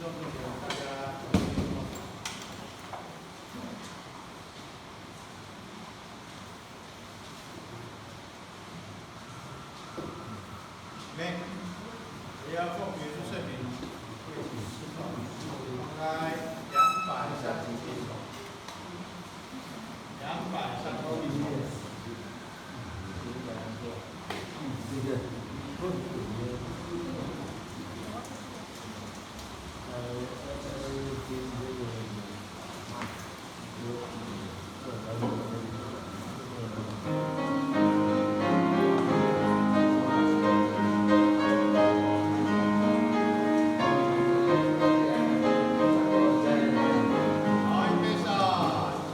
众朋友，大家没，也要奉耶稣圣名，开230好，预备上，唱。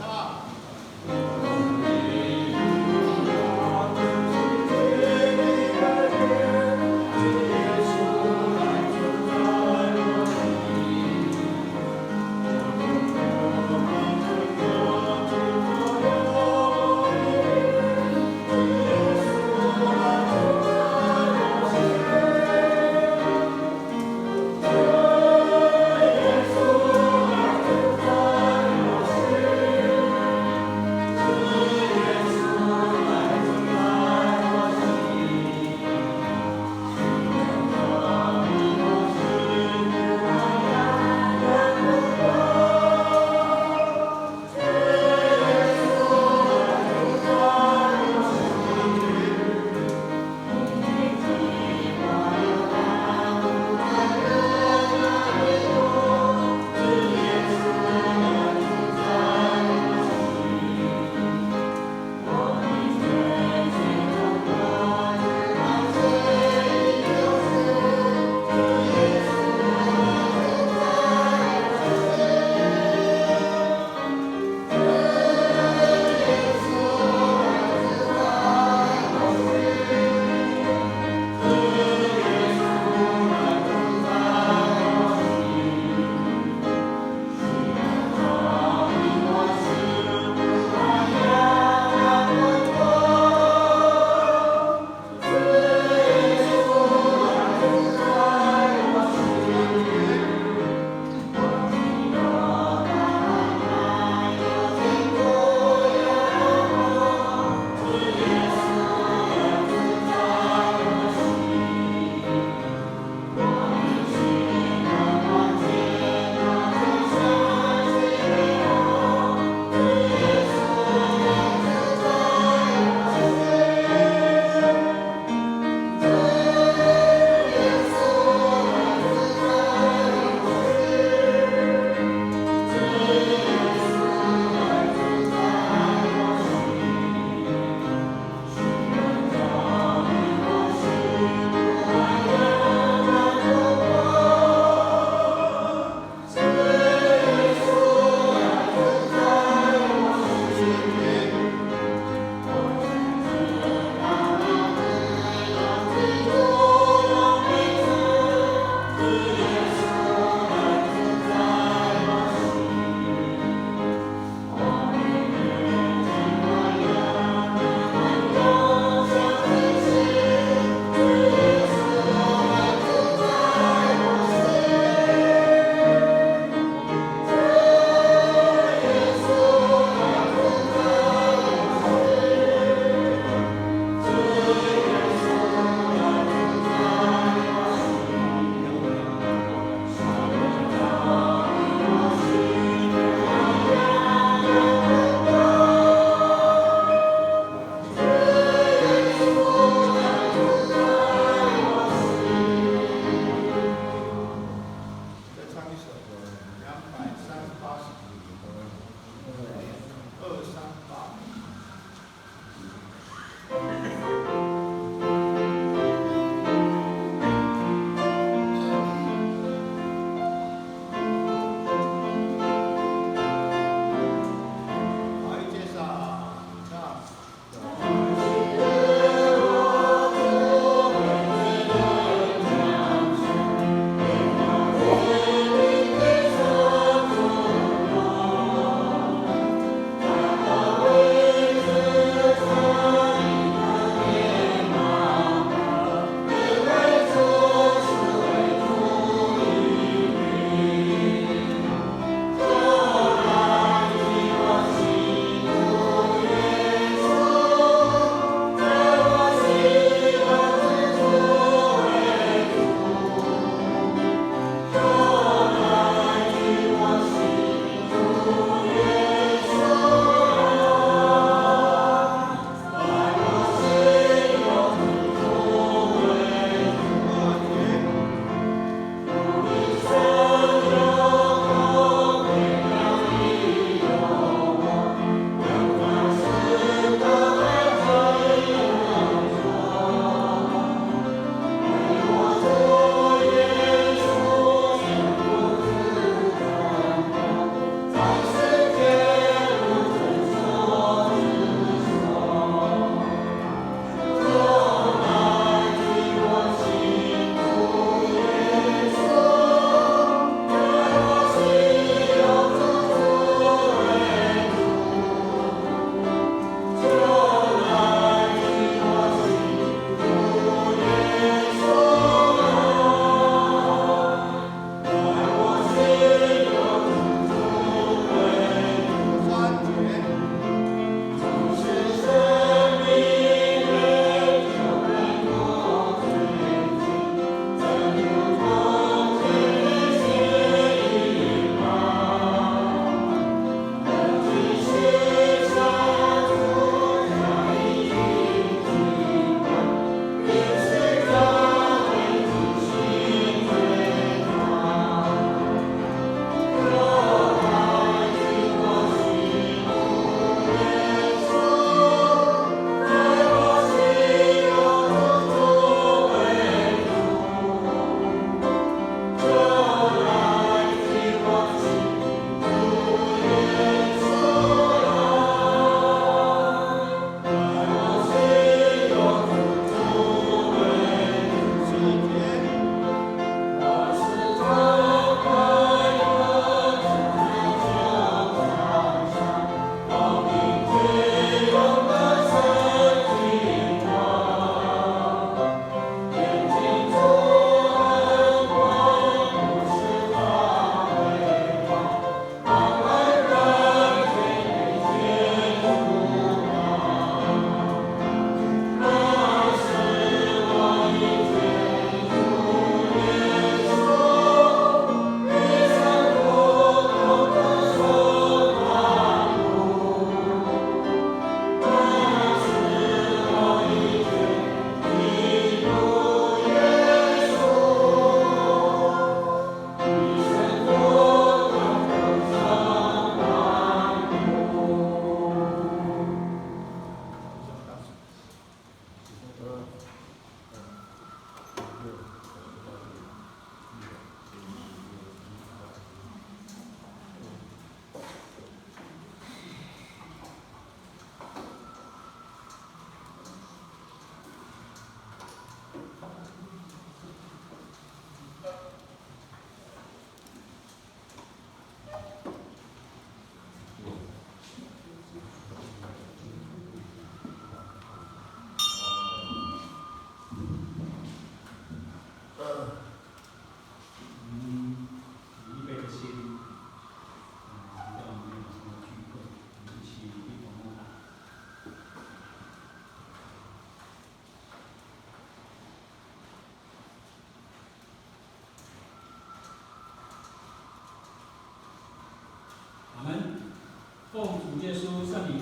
奉主耶稣圣名，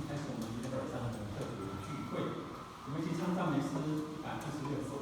开始我们今天晚上的特别聚会。我们一起唱赞美诗146首。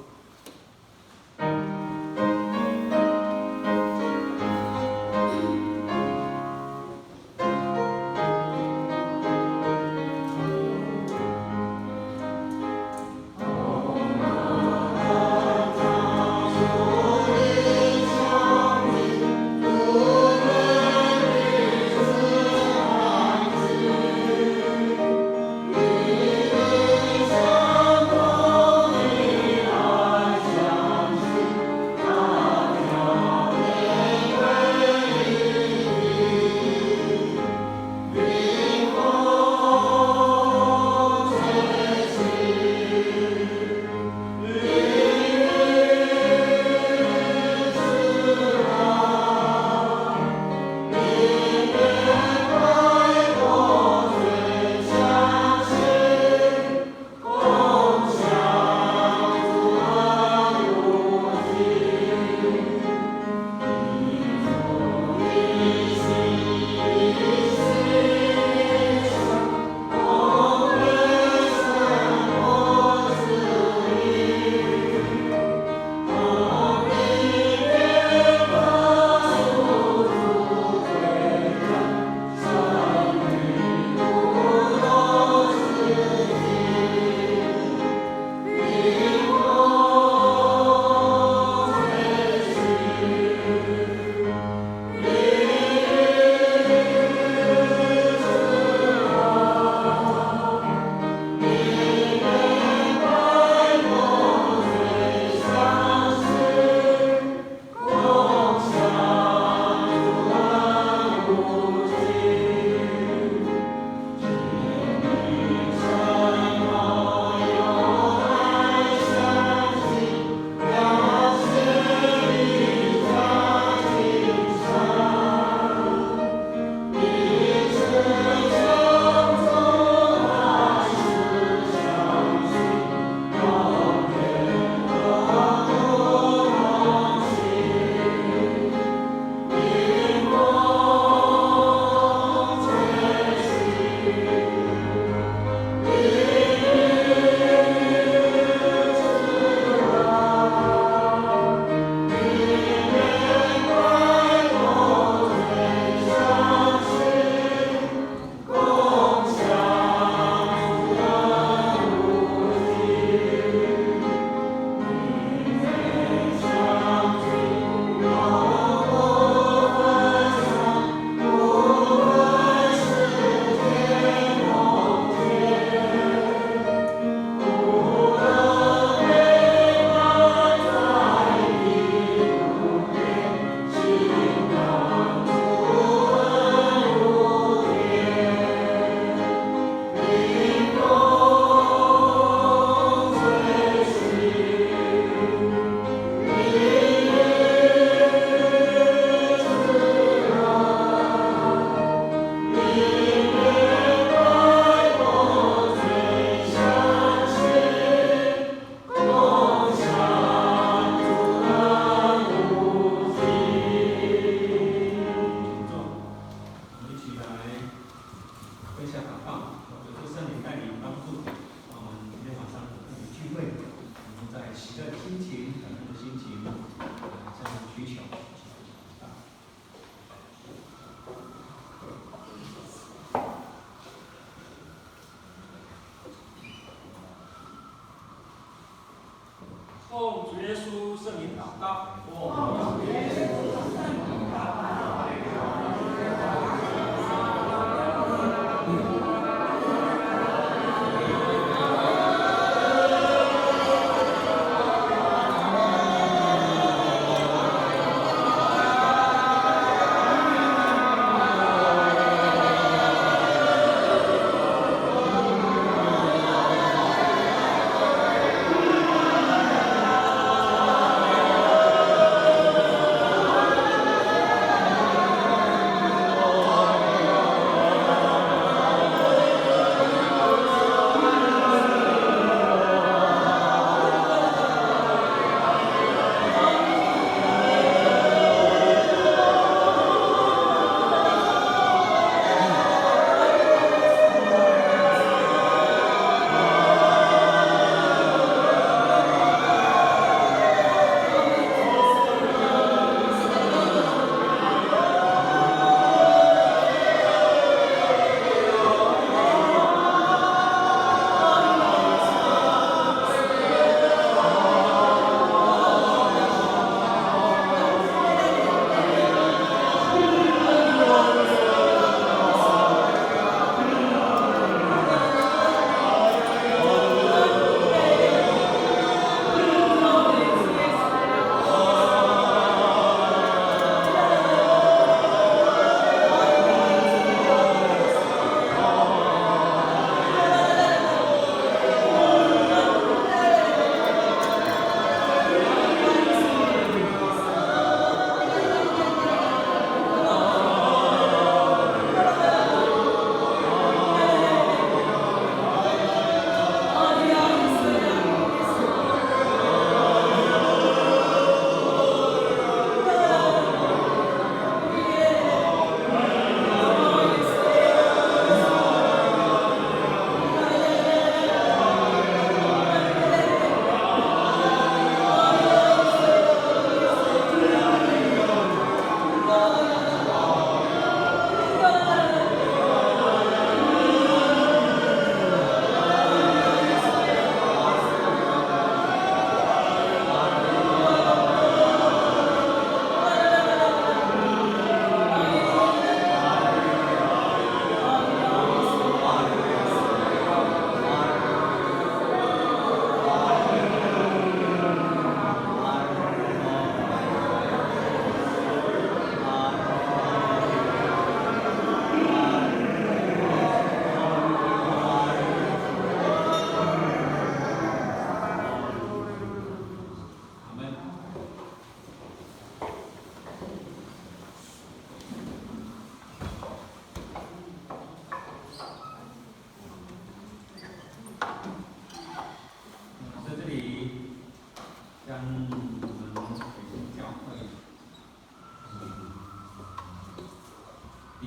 奉主耶稣圣名祷告。奉主耶稣圣名祷告。我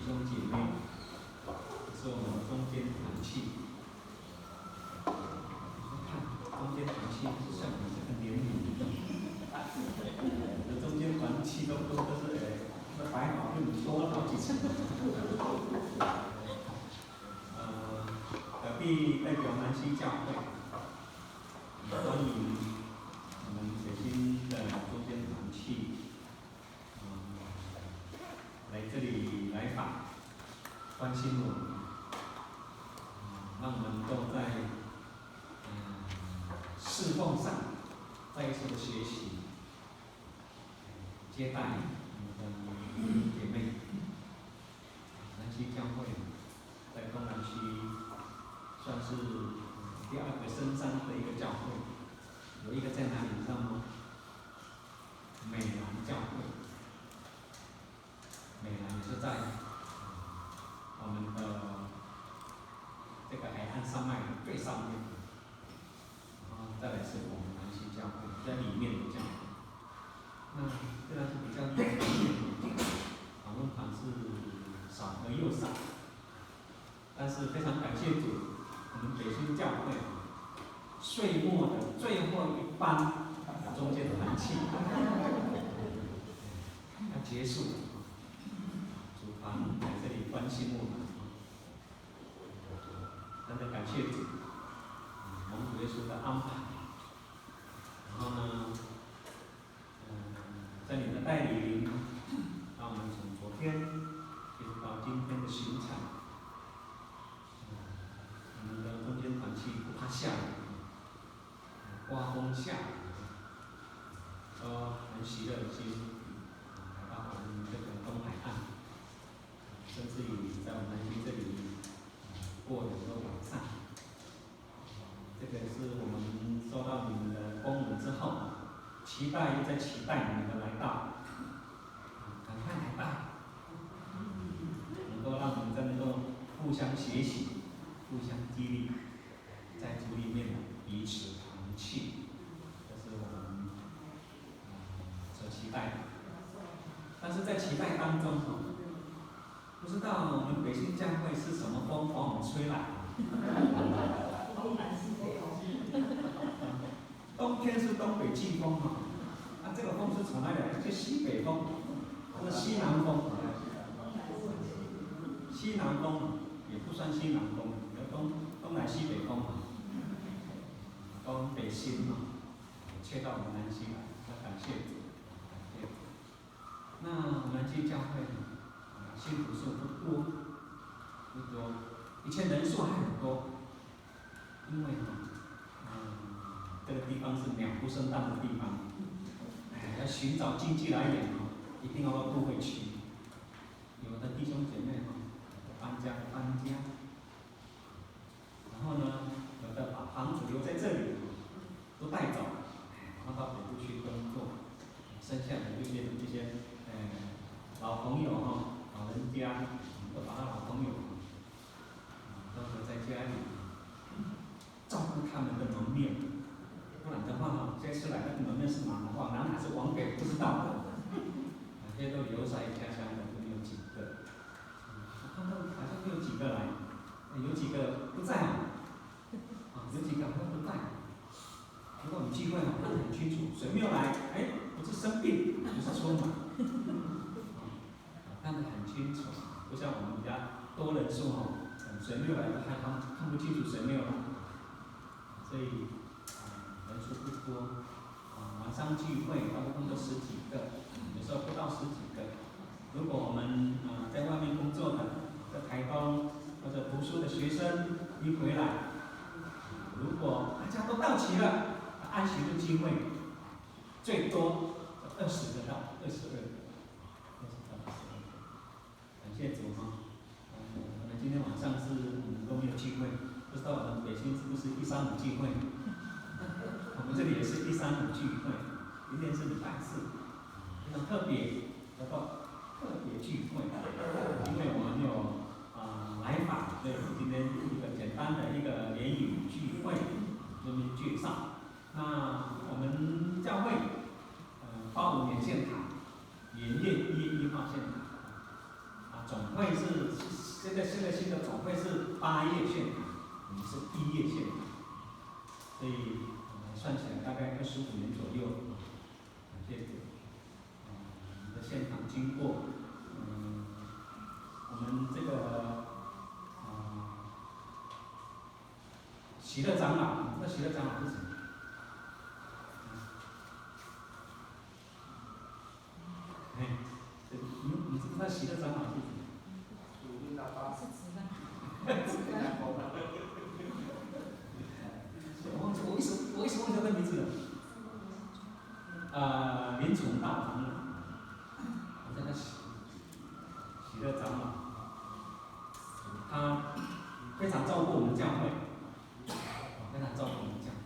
兄姐妹，是我们中间团契。看中间团契是像我们这个年龄，中间团契都是那白毛比你多了好几层。隔壁代表南溪教会，欢迎我们北京的中间团契，来这里来访，关心我们，让我们都在侍奉上再一次的学习，接待我们的姐妹。南溪教会在东南区算是第2个深山的一个教会，有一个在哪里你知道吗？美兰教会，美兰也是在我们的这个海岸山脉的最上面，再来是我们南溪教会在里面的教会。那虽然是比较远的访问团是少而又少，但是非常感谢主，我们北新教会岁末的最后一班中间团契要结束了，主团来这里关心我们，真的感谢主，蒙主耶稣的安排。然后呢，在你的带领，让我们从昨天一直到今天的行程，我们的中间团契不怕下雨，刮风下雨，很喜乐的心，来到我们这个东海岸，甚至于在我们南京这里过很多晚上。这个是我们收到你们的公文之后，期待又在期待你们的来到，赶快来吧，能够让我们真的都互相学习、互相激励，在主里面彼此团契，这是我们所期待的。但是在期待当中，不知道我们北新教会是什么风把我们吹来？冬天是东北季风这个风是从哪里来？是西北风，是西南风。西南风也不算西南风，有东南西北风东北新吹到我们南溪来，要感谢主，感谢主。那我们南溪教会信徒数不多，以前人数还很多，因为这个地方是鸟不生蛋的地方，要寻找经济来源一定要到都会区。有的弟兄姐妹搬家，然后呢，有的把房子留在这里，都带走，然后到北部去工作，剩下的这些老朋友老人家，都把他老朋友都留在家里，照顾他们的门面。不然的话这次来的门面是南的话，南还是往北不知道的，这些都留在家乡的都没有几个。他们好像没有几个来，有几个不在有几个好像不在。如果我们聚会看得很清楚，谁没有来？不是生病，不是出门，看得很清楚。不像我们家多人数谁没有来都害怕，看不清楚谁没有来。所以人数不多，晚上聚会大部分都10几个，有时候不到10几个。如果我们在外面工作的，在台东或者读书的学生一回来，如果大家都到齐了，安息日聚会最多20个到22个，感谢主我们今天晚上是都没有聚会，不知道我们北京是不是135聚会？我们这里也是135聚会，今天是礼拜4，非常特别，叫做特别聚会，因为我们有来访，所以今天一个简单的一个联谊聚会，这边介绍。那我们教会85年献堂，元月1月1号献堂，总会是这个新的总会是8页现场，我们是1页现场，所以算起来大概25年左右。谢谢。我们的现场经过，我们这个喜乐长老，那喜乐长老是谁？你知道喜乐长老是谁？主力大巴是直的。我一时忘记他的名字了。林崇大长老，我在那喜乐长老，他非常照顾我们教会，非常照顾我们教会，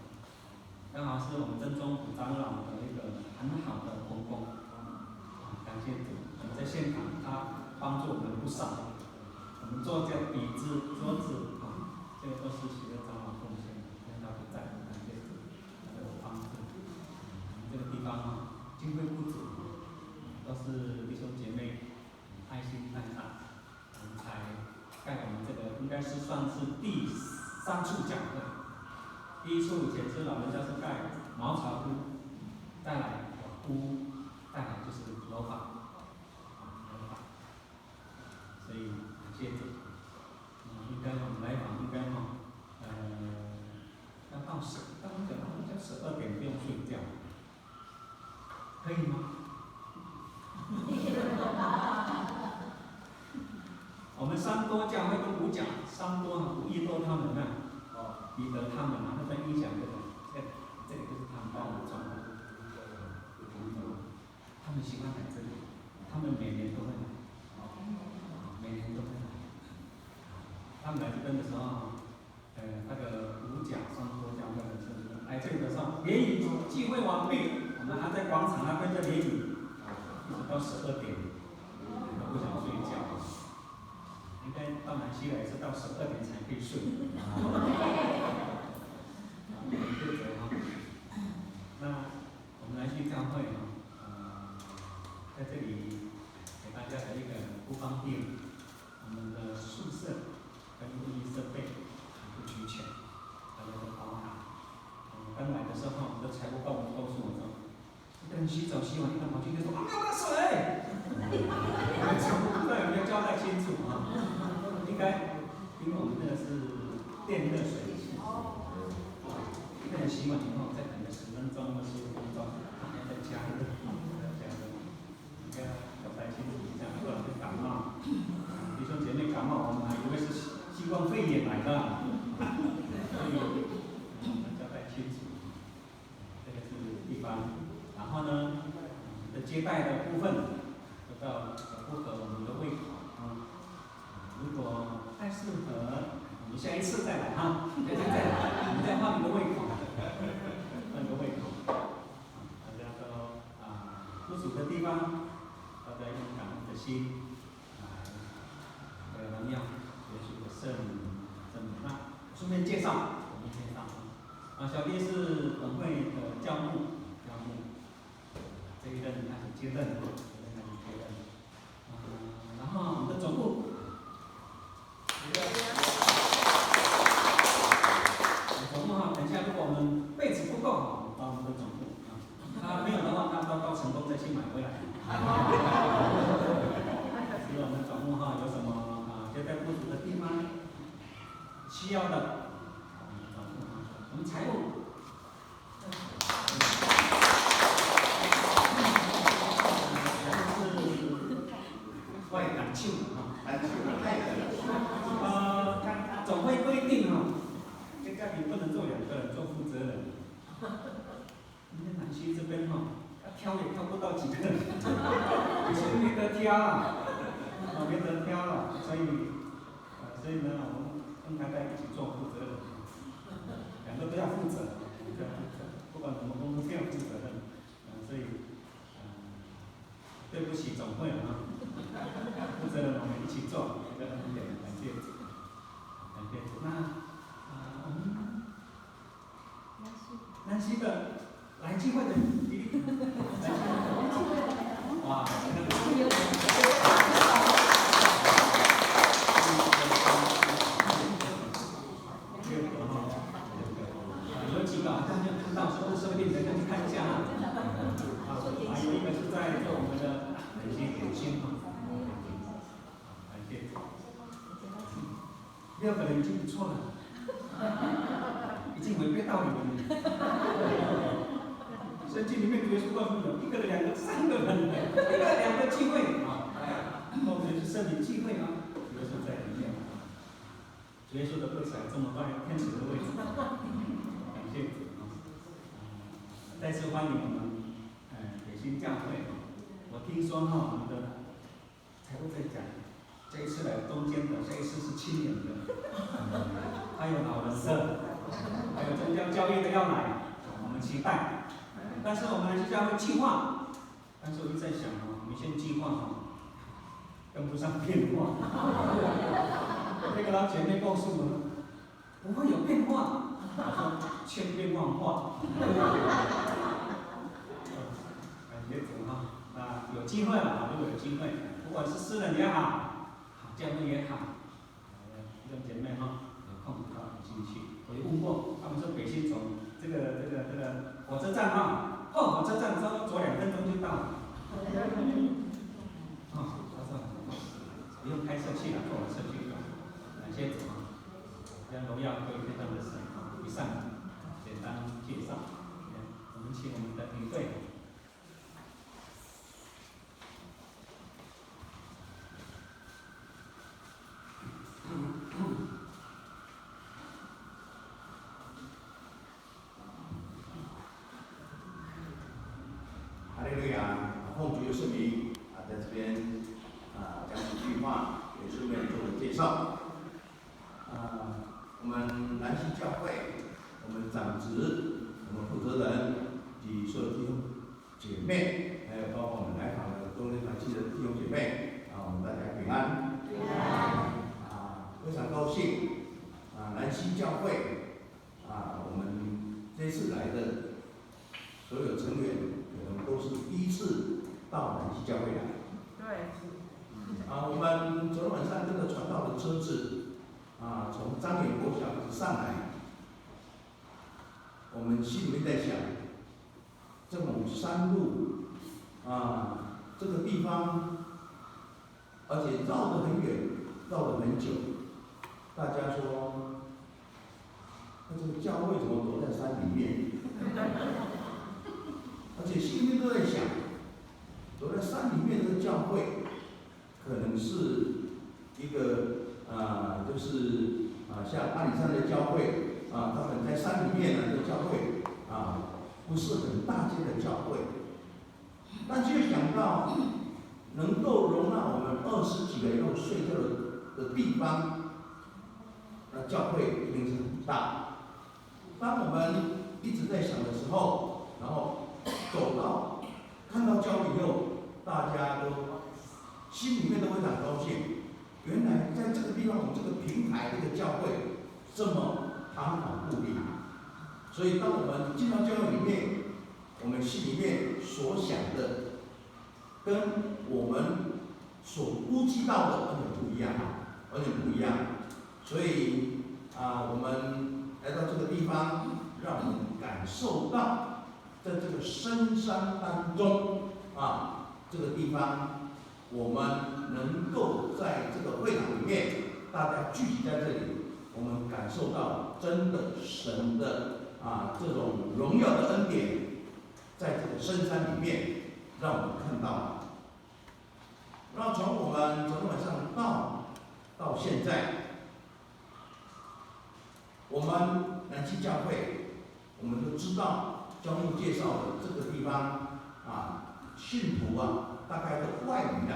刚好是我们真宗普长老的一个很好的同工，感谢主，我们在现场他帮助我们不少，我们做这笔子、桌子这个都是喜乐长老贡献的，因为他不在，感谢主，他的帮助。这个地方经费不足，都是弟兄姐妹爱心太大，我们才盖我们这个应该是算是第3处教会。第1处以前是老人家是盖茅草屋，再来屋，再来就是楼房，所以感谢主。应该我们来访应该要到12点不用睡觉，可以吗？我们3多教会都5讲，3多吴一多他们彼得他们那在音响这个就是他们帮我们装的，他们喜欢来这里，他们每年都会来，每年都会来。他们来这边的时候，那个5讲3多教会的时候，来这里的时候，联谊聚会完毕，我们还在广场那边的联谊，一直到12点，都不想睡觉。应该到南溪来是到12点才可以睡。那我们南溪教会在这里给大家的一个不方便，我们的宿舍跟会议设备不齐全，大家都包涵。刚来的时候，我们的财务告诉我说，一个人洗澡洗完，一个人跑去就说没有水。财务部有没有交代清楚啊？应该，因为我们那个是电热水器，一个人洗完以后再等个10分钟或15分钟，还要再加热，应该交代清楚一下，不然会感冒。弟兄姐妹感冒，我们还以为是新冠肺炎来的，所以我们交代清楚，这个是地方。然后呢，接待的部分，不合我们的胃口。如果太适合，我们下一次再来哈，再来，我们再换一个胃口，换一个胃口。大家都不足的地方，大家用感恩的心来荣耀耶稣的圣名。那顺便介绍，小弟是本会的教牧，这一任开始接任，然后我们的总部。总部等一下如果我们被子不够好，到我们的总部他没有的话，他到成功再去买回来。所以我们总部有什么接待不足的地方，需要的，我们财务。外感情总会规定这家庭不能做2个人做负责人。今天南溪这边挑也挑不到几个人，有些没得挑没得挑了，所以呢，我们跟太太一起做负责人，2个都要负责，不管什么工作都要负责任，所以对不起总会负责人我们一起做，这个恩典，感谢主，感谢主。那我们南溪的来聚会的弟弟，哇， 6个人已经不错了，已经违背道理了。圣经里面耶稣告诉你，有1个、2个、3个人，1个、2个聚会啊，后面是圣灵聚会啊，耶稣在里面。耶稣的位置还这么高，天使的位置，感谢主啊！再次欢迎我们北新教会。我听说我们的财务在讲，这一次来中间的，这一次是青年的，还有老人的，还有宗教教育的要来，我们期待。但是我们还是教会计划，但是我一直在想我们先计划跟不上变化。那个老姐妹告诉我们，不会有变化，我说千变万化。感谢主哈，那有机会了，如果有机会，不管是私人也好，教会也好，弟兄姐妹哈，有空到北京去。我就问过，他们说北京从这个火车站火车站差不多走2分钟就到了。不用开车去了，坐火车去了。感谢主啊！将荣耀归给他们的神。以上简单介绍。我们请我们的领队。哈利路亚！奉主的圣名在这边讲几句话，也顺便做个介绍。我们南溪教会，我们长职，我们负责人及所有弟兄姐妹，还有包括我们来访的中间团契的弟兄姐妹，我们大家平安。平安。非常高兴南溪教会我们这次来的所有成员，可能都是第一次到南溪教会来。对。我们昨天晚上这个传道的车子从彰远国小上来，我们心里面在想，这种山路这个地方，而且绕得很远，绕得很久，大家说，那这个教会怎么躲在山里面？而且心里面都在想，躲在山里面这个教会，可能是一个就是像阿里山的教会他们在山里面的教会不是很大间的教会，但却想到能够容纳我们20几个人用睡觉的地方，那教会一定是很大。当我们一直在想的时候，然后走到看到教会以后，大家都心里面都非常高兴。原来在这个地方，我们这个平台这个教会这么堂皇富丽，所以当我们进到教会里面，我们心里面所想的，跟我们所估计到的完全不一样，完全不一样。所以我们来到这个地方，让我们感受到，在这个深山当中这个地方，我们能够在这个会堂里面，大家聚集在这里，我们感受到真的神的这种荣耀的恩典，在这个深山里面，让我们看到。然后从我们昨天晚上到现在，我们南溪教会，我们都知道教牧介绍的这个地方信徒大概都外移了，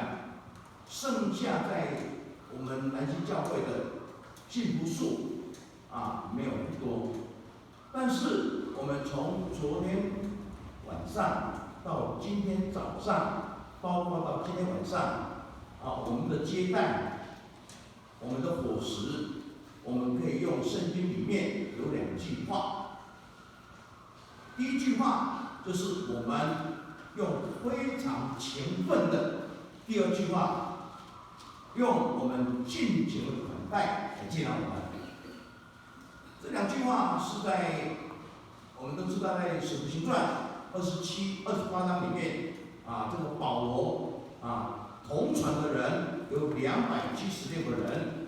剩下在我们南溪教会的信徒数没有很多。但是我们从昨天晚上到今天早上，包括到今天晚上我们的接待，我们的伙食，我们可以用圣经里面有2句话。第一句话就是我们用非常勤奋的；第二句话，用我们尽情的款待来接纳我们。这2句话是在我们都知道，在《使徒行传》27、28章里面这个保罗同船的人有276个人，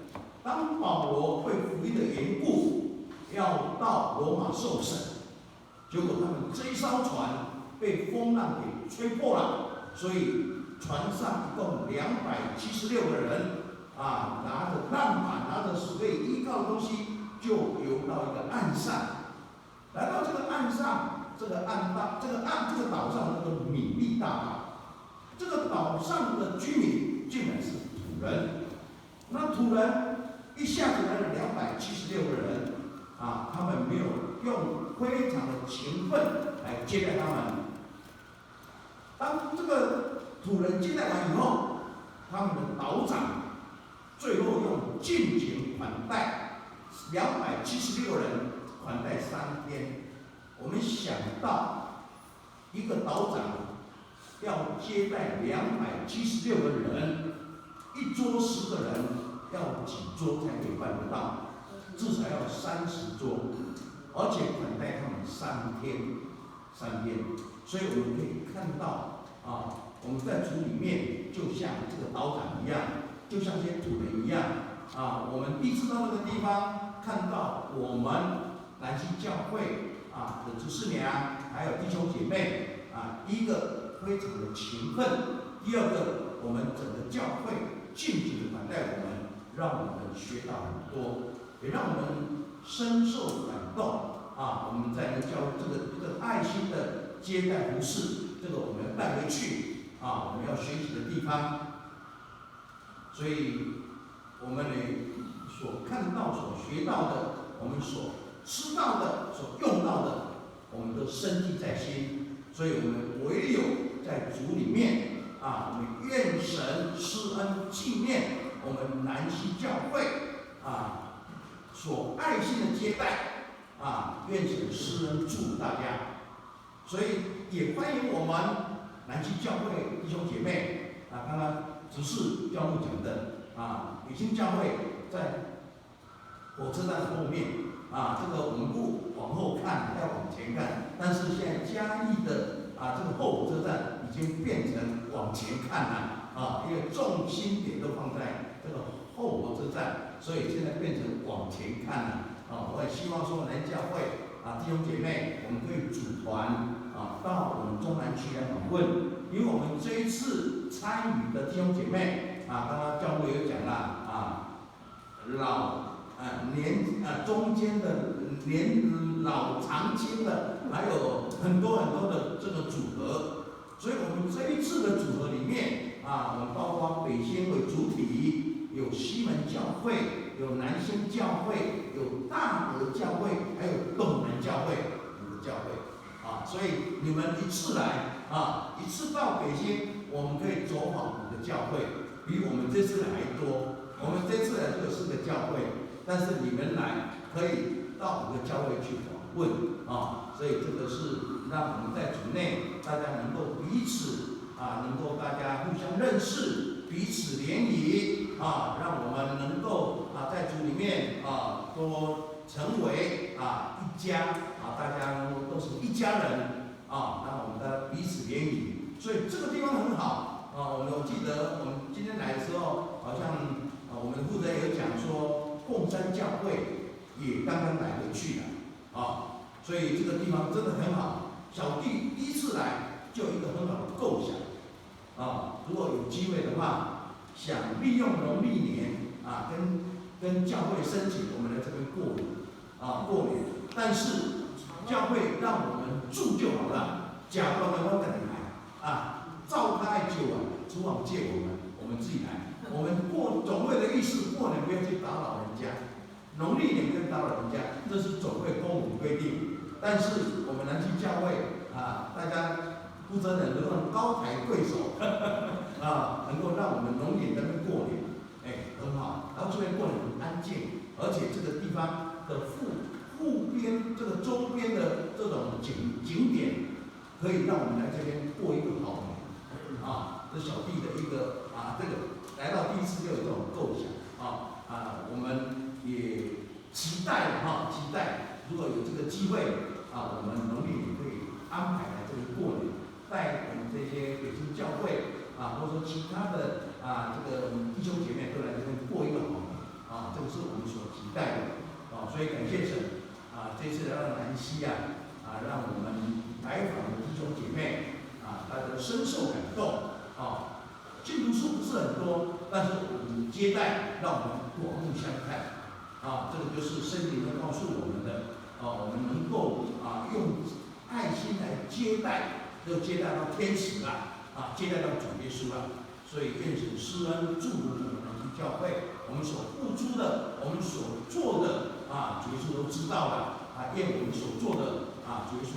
当保罗为福音的缘故要到罗马受审，结果他们这一艘船被风浪给吹破了，所以船上一共276个人拿着浪板，拿着可以依靠的东西，就游到一个岸上。来到这个岸上，这个岛上叫做米利大岛。这个岛上的居民竟然是土人。那土人一下子来了276个人他们没有用非常的勤奋来接待他们。当这个土人接待完以后，他们的岛长最后用尽情款待276个人，款待3天。我们想到一个岛长要接待276个人，一桌10个人，要几桌才可以办得到？至少要30桌，而且款待他们3天。所以我们可以看到我们在主里面就像这个岛长一样，就像这些土人一样我们第一次到那个地方，看到我们南溪教会的执事娘还有弟兄姐妹第一个非常的勤奋，第二个我们整个教会尽情的款待我们，让我们学到很多，也让我们深受感动我们在能教会这个爱心的接待服事，这个我们要带回去我们要学习的地方。所以我们所看到、所学到的，我们所吃到的、所用到的，我们都深记在心。所以我们唯有在主里面我们愿神施恩纪念我们南溪教会所爱心的接待愿神施恩祝大家。所以也欢迎我们南溪教会弟兄姐妹刚刚执事教牧讲的北京教会在火车站的后面这个我们不往后看，要往前看。但是现在嘉义的这个后火车站已经变成往前看了因为重心点都放在这个后火车站，所以现在变成往前看了我也希望说南教会弟兄姐妹，我们可以组团到我们中南区来访问，因为我们这一次参与的弟兄姐妹刚刚教会有讲了中间的年老长青的，还有很多的这个组合。所以我们这一次的组合里面我们包括北新为主体，有西门教会，有南兴教会，有大和教会，还有东南教会5个教会所以你们一次来一次到北新，我们可以走访5个教会，比我们这次来还多。我们这次来就有4个教会，但是你们来可以到5个教会去访问所以这个是让我们在主内大家能够彼此能够大家互相认识，彼此联谊让我们能够在主里面都成为一家大家都是一家人让我们的彼此联谊。所以这个地方很好我记得我们今天来的时候，好像我们负责人有讲说，凤山教会也刚刚来回去了所以这个地方真的很好。小弟第一次来就有一个很好的构想如果有机会的话，想利用农历年跟教会申请我们来这边过年但是教会让我们住就好了，假装的我等你来照他爱救主往借我们自己来。我们总会的意思，过年不要去打扰人家，农历年不要打扰人家，这是总会公文规定。但是我们南溪教会大家负责人能够高抬贵手能够让我们农历在那边过年很好。然后这边过年很安静，而且这个地方的附边这个周边的这种景点，可以让我们来这边过一个好年这小弟的一个这个来到第一次就有这种构想我们也期待期待如果有这个机会我们农历也可以安排来这里过年，带我们这些北京教会或者说其他的这个弟兄姐妹都来这边过一个好年这个是我们所期待的所以感谢神这次来到南溪让我们来访的弟兄姐妹大家深受感动信徒数不是很多，但是我们接待让我们刮目相看这个就是圣经告诉我们的我们能够用爱心来接待，都接待到天使接待到主耶稣所以愿神施恩祝福我们南溪教会，我们所付出的，我们所做的主耶稣都知道了愿我们所做的主耶稣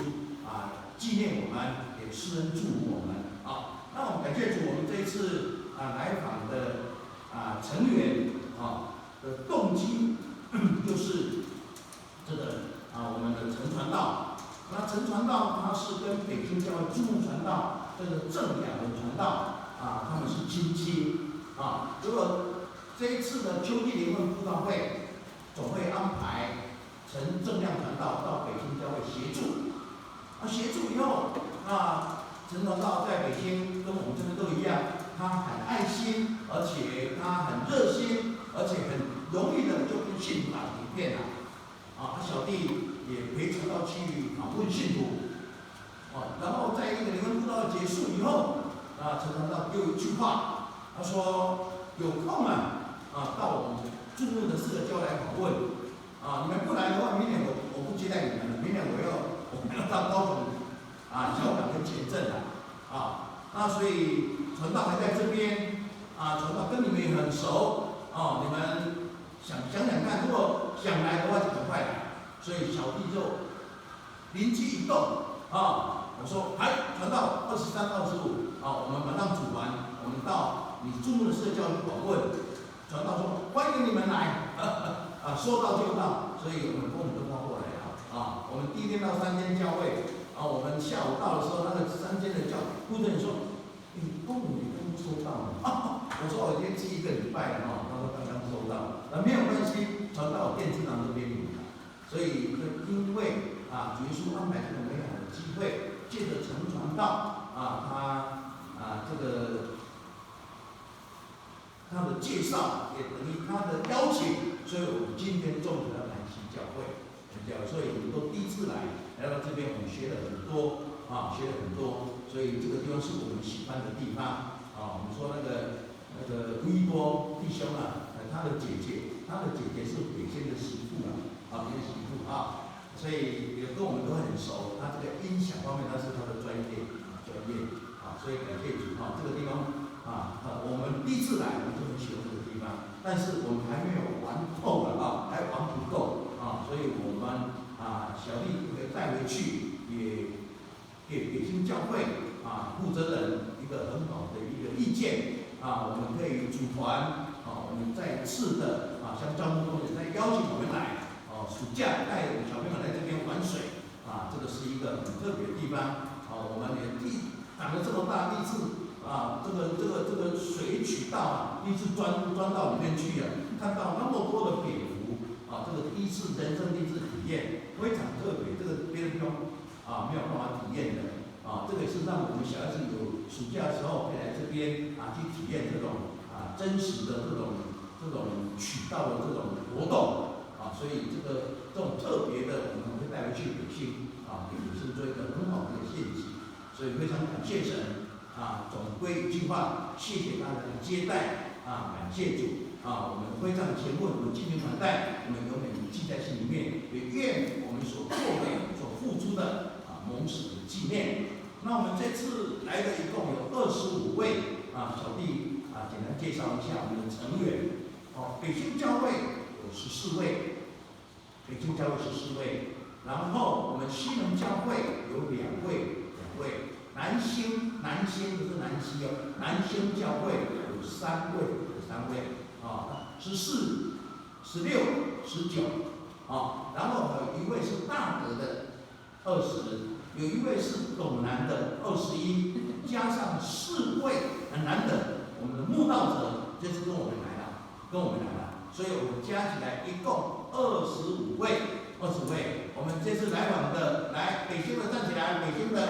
纪念我们，也施恩祝福我们那我们感谢主，我们这一次来访的成员的动机就是这个我们的陈传道。那陈传道他是跟北京教会注目传道这个郑雅文传道他们是亲戚如果这一次的秋季灵恩布道会总会安排陈正亮传道到北京教会协助协助以后陈传道在北京跟我们这边都一样，他很爱心，而且他很热心，而且很容易的就跟信徒打成一片小弟也陪传道去访问信徒然后在一个灵恩布道结束以后陈传道又有一句话，他说有空到我们注目的4个教来访问你们不来的话，明年我不接待你们了，明年我们要到高雄小港跟前镇那所以传道还在这边传道跟你们也很熟你们想看，如果想来的话就赶快来。所以小弟就灵机一动我说传道23、25我们马上组完，我们到你注目的4个教去访问。传道说欢迎你们来说到就到，所以我们跟我们都包过来我们第一天到3间教会我们下午到的时候，那个3间的负责人说：“你刚收到了我说：“我已经记1个礼拜了他说：“刚刚收到。”没有关系，传到我电子档都给你们所以因为主耶稣安排这个美好的机会，借着陈传道他这个他的介绍也等于他的邀请，所以我们今天种植了南溪教会。所以我们都第一次来到这边，我们学了很多所以这个地方是我们喜欢的地方我们说那个微波弟兄他的姐姐是北京的媳妇一个媳妇所以也跟我们都很熟。他这个音响方面，他是他的专业所以感谢主这个地方我们第一次来，我们就很喜欢这个地方，但是我们还没有玩透了还玩不够所以我们小弟会带回去，也给北京教会负责人一个很好的一个意见我们可以组团我们再次的像张牧东也在邀请我们来暑假带小朋友来这边玩水这个是一个很特别的地方我们也长得这么大，第一次这个水渠道第一次钻到里面去看到那么多的蝙蝠这个人生第一次体验，非常特别，这个别的地方没有办法体验的这个也是让我们小孩子有暑假的时候可以来这边去体验这种真实的这种渠道的这种活动所以这种特别的我们会带回去北京给学生做一个很好的一个献祭。所以非常感谢神总归一句话，谢谢大家的接待感谢主我们非常前问，我们青年团带，我们永远记在心里面，也愿我们所做的、所付出的蒙神的纪念。那我们这次来的一共有25位小弟简单介绍一下我们的成员北京教会有14位，然后我们西门教会有2位，南兴不是南溪南兴教会有3位14、16、19然后有1位是大德的20，有1位是董南的21，加上4位很难得，我们的慕道者这次跟我们来了，所以我们加起来一共25位。我们这次来访的，来北京的站起来，北京站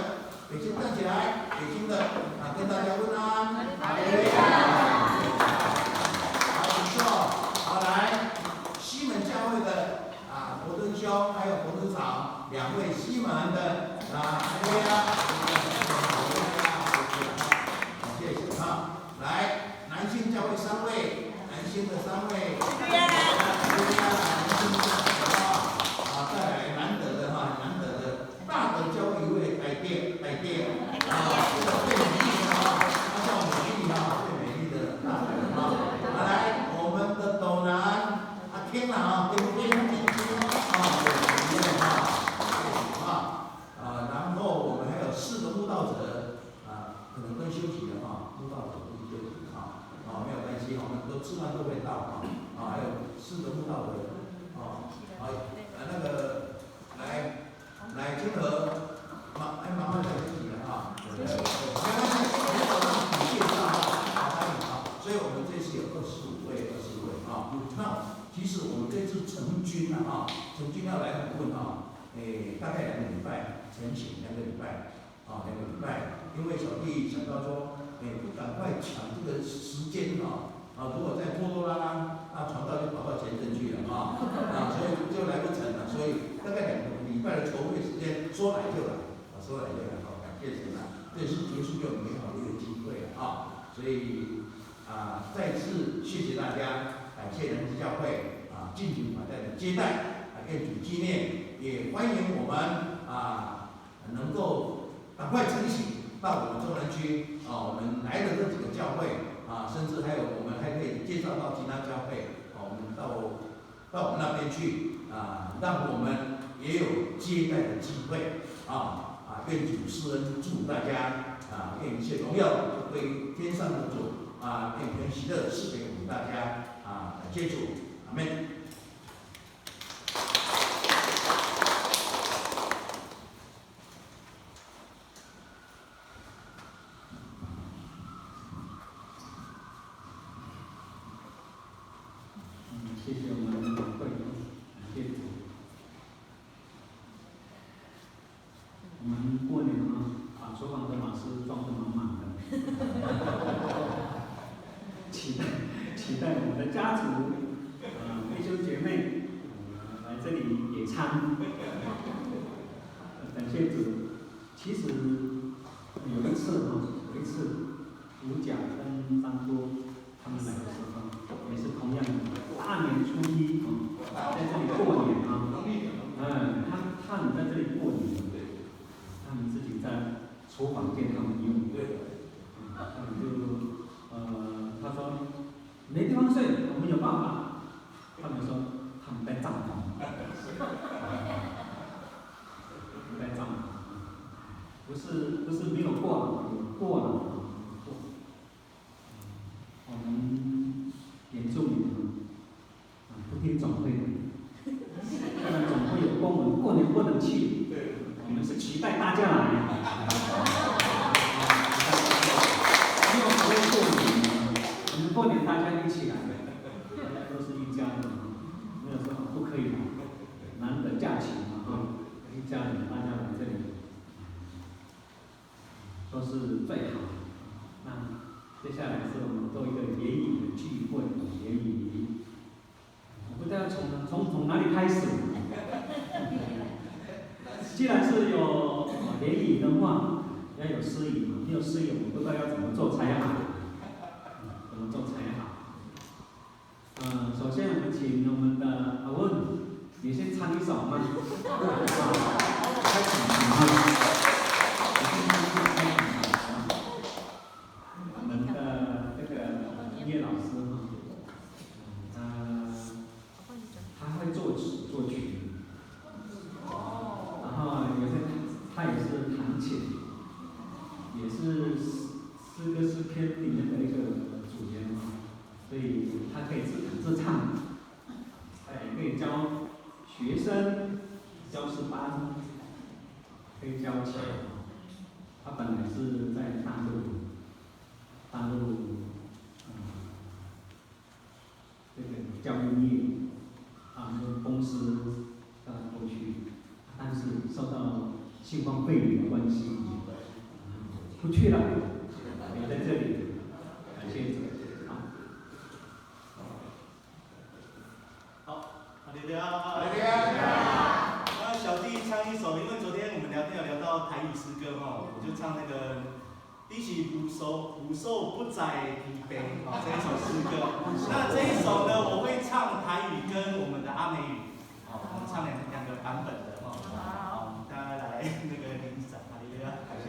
起来，北京的跟大家问安。好，不错，好来，新的3位，再来难得的大德教会一位改变，这个最美丽的她叫美丽最美丽的大德来，我们的斗南听了听然后我们还有4个慕道者可能都休息了慕道者都休息没有关系我们都吃饭都会到还有4个慕道者那个来金河麻烦来休息了没关系，介绍所以我们这次有25位那其实我们这次成军要来访问大概2个礼拜成型2个礼拜2个礼拜，因为小弟想到说不赶快抢这个时间如果再拖拖拉拉传道就跑到前镇去了所以就来不成了，所以大概2个礼拜的筹备时间说来就来感谢神这是结束就美好的一个机会了所以再次谢谢大家，感谢仁济教会敬请款待的接待愿主纪念，也欢迎我们能够赶快成型到我们中南区我们来的这几个教会甚至还有我们还可以介绍到其他教会我们到我们那边去让我们也有接待的机会愿主施恩祝大家愿一切荣耀归天上的主愿全喜乐赐给我们大家感谢主，阿们。谢谢我们的会友，感谢主。我们过年把厨房的马斯装得满满的，期待我们的家族弟兄姐妹来这里野餐，感谢主。其实有一次吴甲跟张多他们来的时候，也是同样的大年初1在这里过年他们在这里过年，他们自己在厨房借他们用，他们就他说没地方睡，我们有办法。他们说他们在帐篷，在帐篷，不是没有过了，有过了。我们原住民不听总会的，当然总会有公文，过年不能去，我们是期待大家来。没有所谓过年，我们过年大家一起来，大家都是一家人，没有说不可以来，难得假期一家人大家来这里，都是最好的。那接下来是我们做一个联谊的聚会，联谊，我不知道从哪里开始。既然是有联谊的话，要有司仪嘛，没有司仪我们不知道要怎么做才好，首先我们请我们的阿文，你先唱一首吗？开始。我们的这个音乐老师他会作词作曲，然后他也是弹琴，也是诗歌诗篇里面的一个主编所以他可以自弹自唱，他也可以教学生，教师班，可以教琴。他本来是在大陆这个教育业公司到过去，但是受到新冠肺炎的关系，不去了，也在这里，感谢主。好，哈利路亚，哈利路亚。那小弟唱一首，因为昨天我们聊天有聊到台语诗歌我就唱那个“你是无受不再疲惫”这一首诗歌。那这一首个版本的哈。好，大家来那个领赏，哈利路亚，感谢。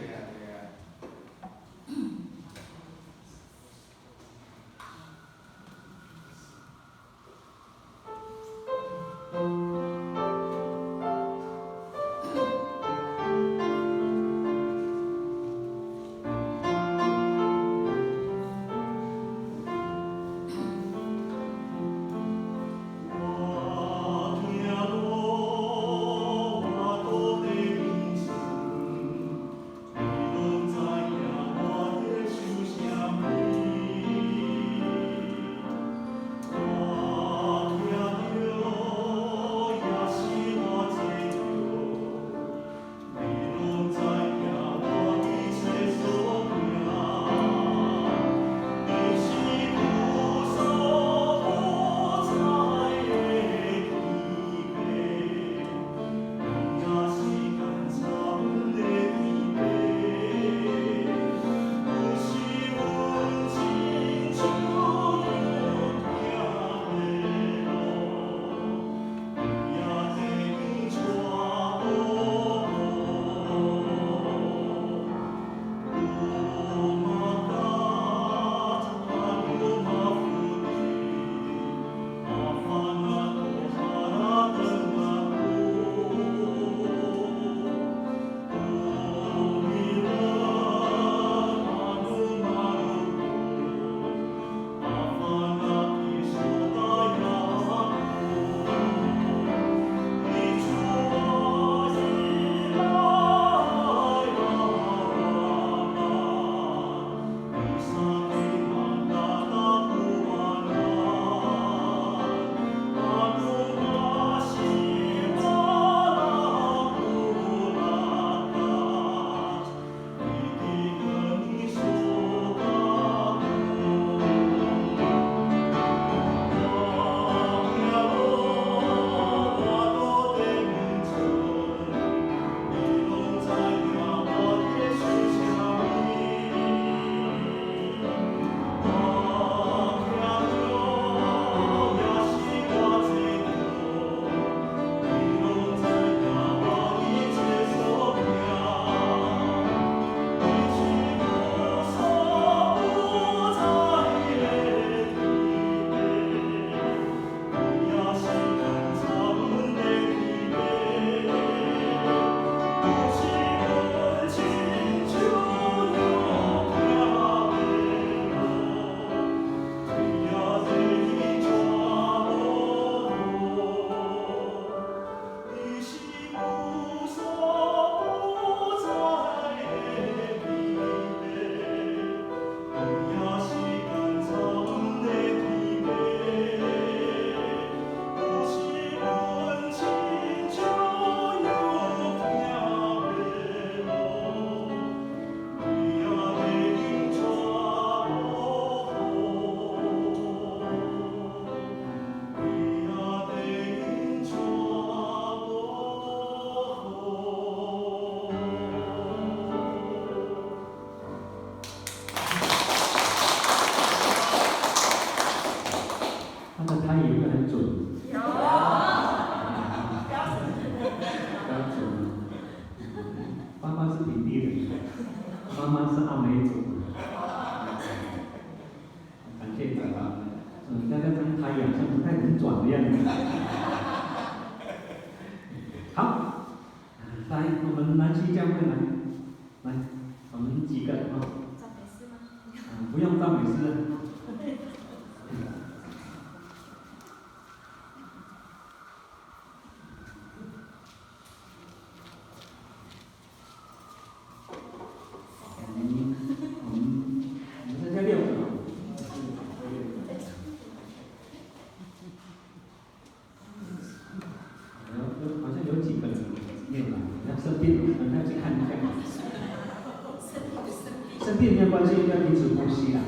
生病没有关系，要彼此呼吸啦。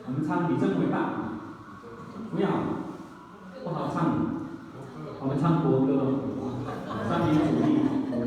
我们唱你真伟大，不要不好唱，我们唱国歌，三民主义国歌。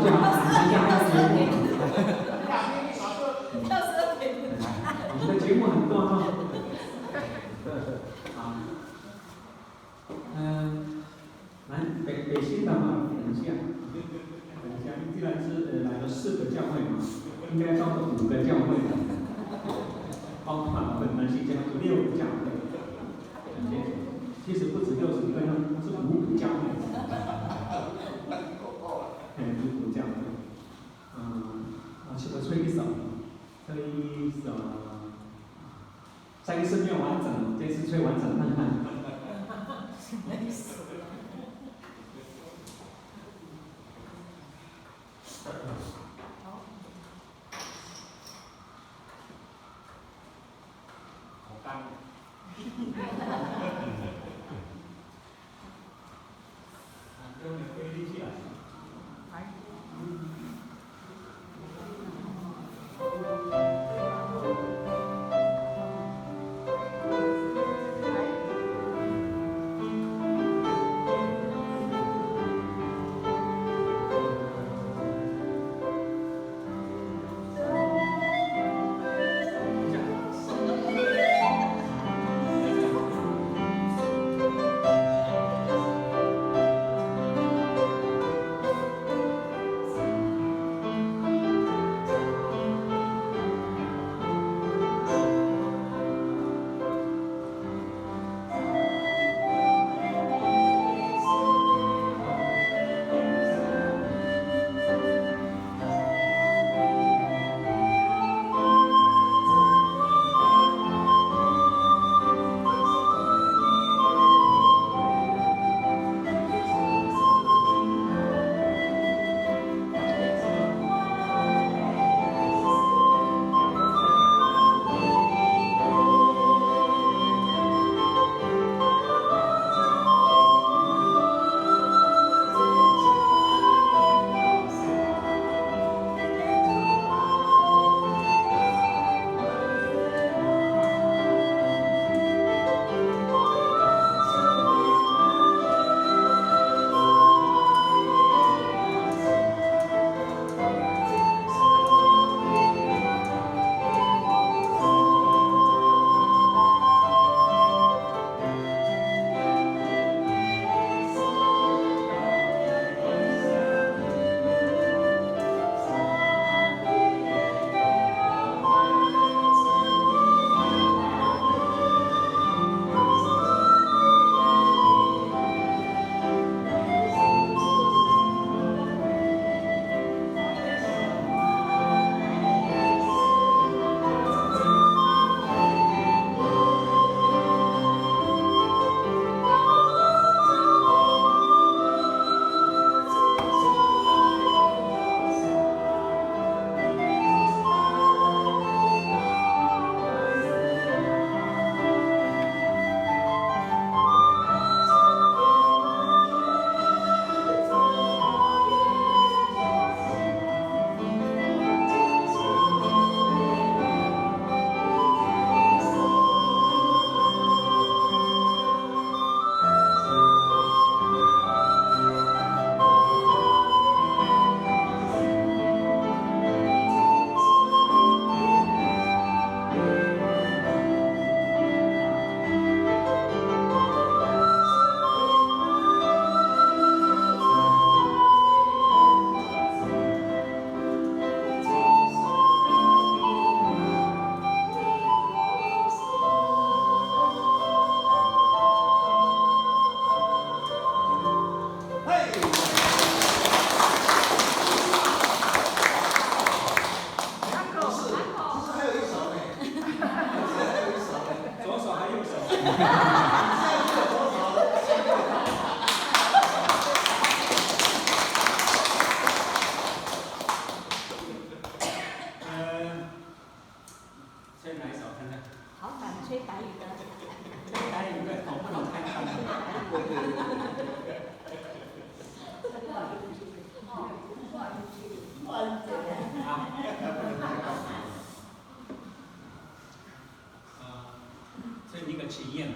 就好，人家还有节目。到12点。我们的节目很多哈。好，北新的嘛，等一下，既然是来了4个教会嘛，应该招个5个教会，包括本南西教会6个教会，其实不止60个，是5个教会，5个教会，我吹一首，上一次没有完整，这次吹完整看看。没死。好干。给我们飞力气啊！体验。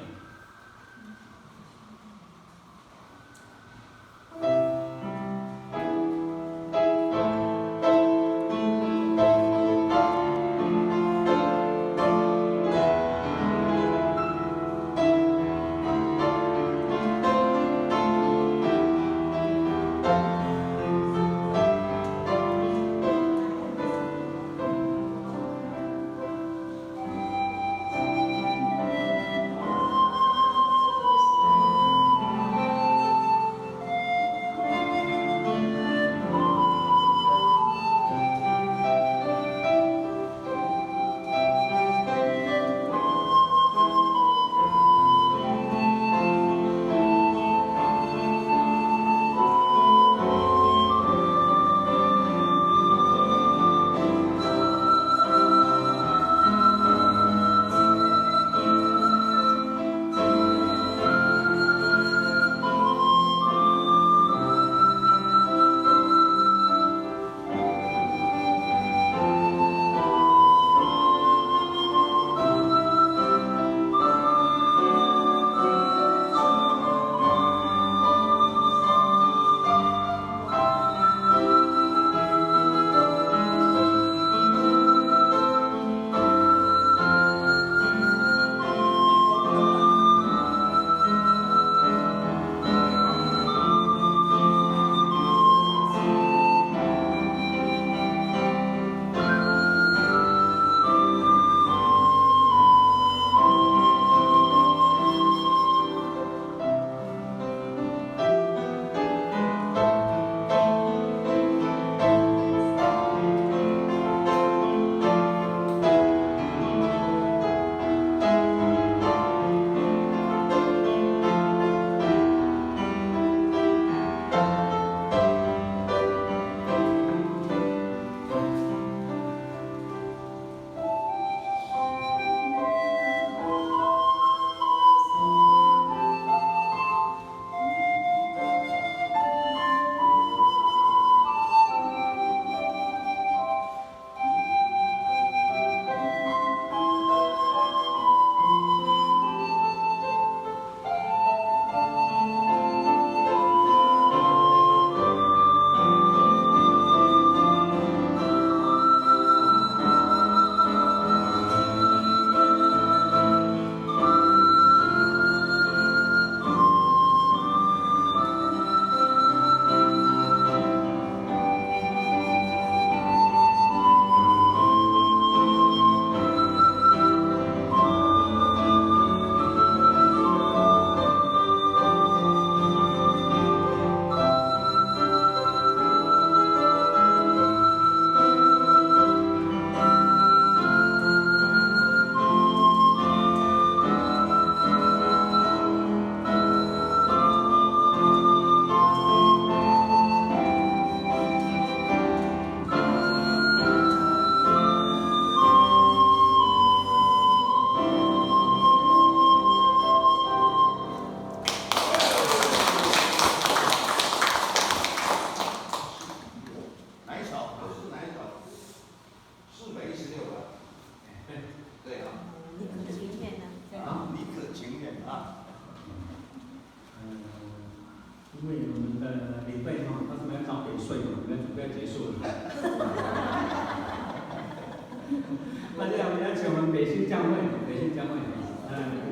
教会，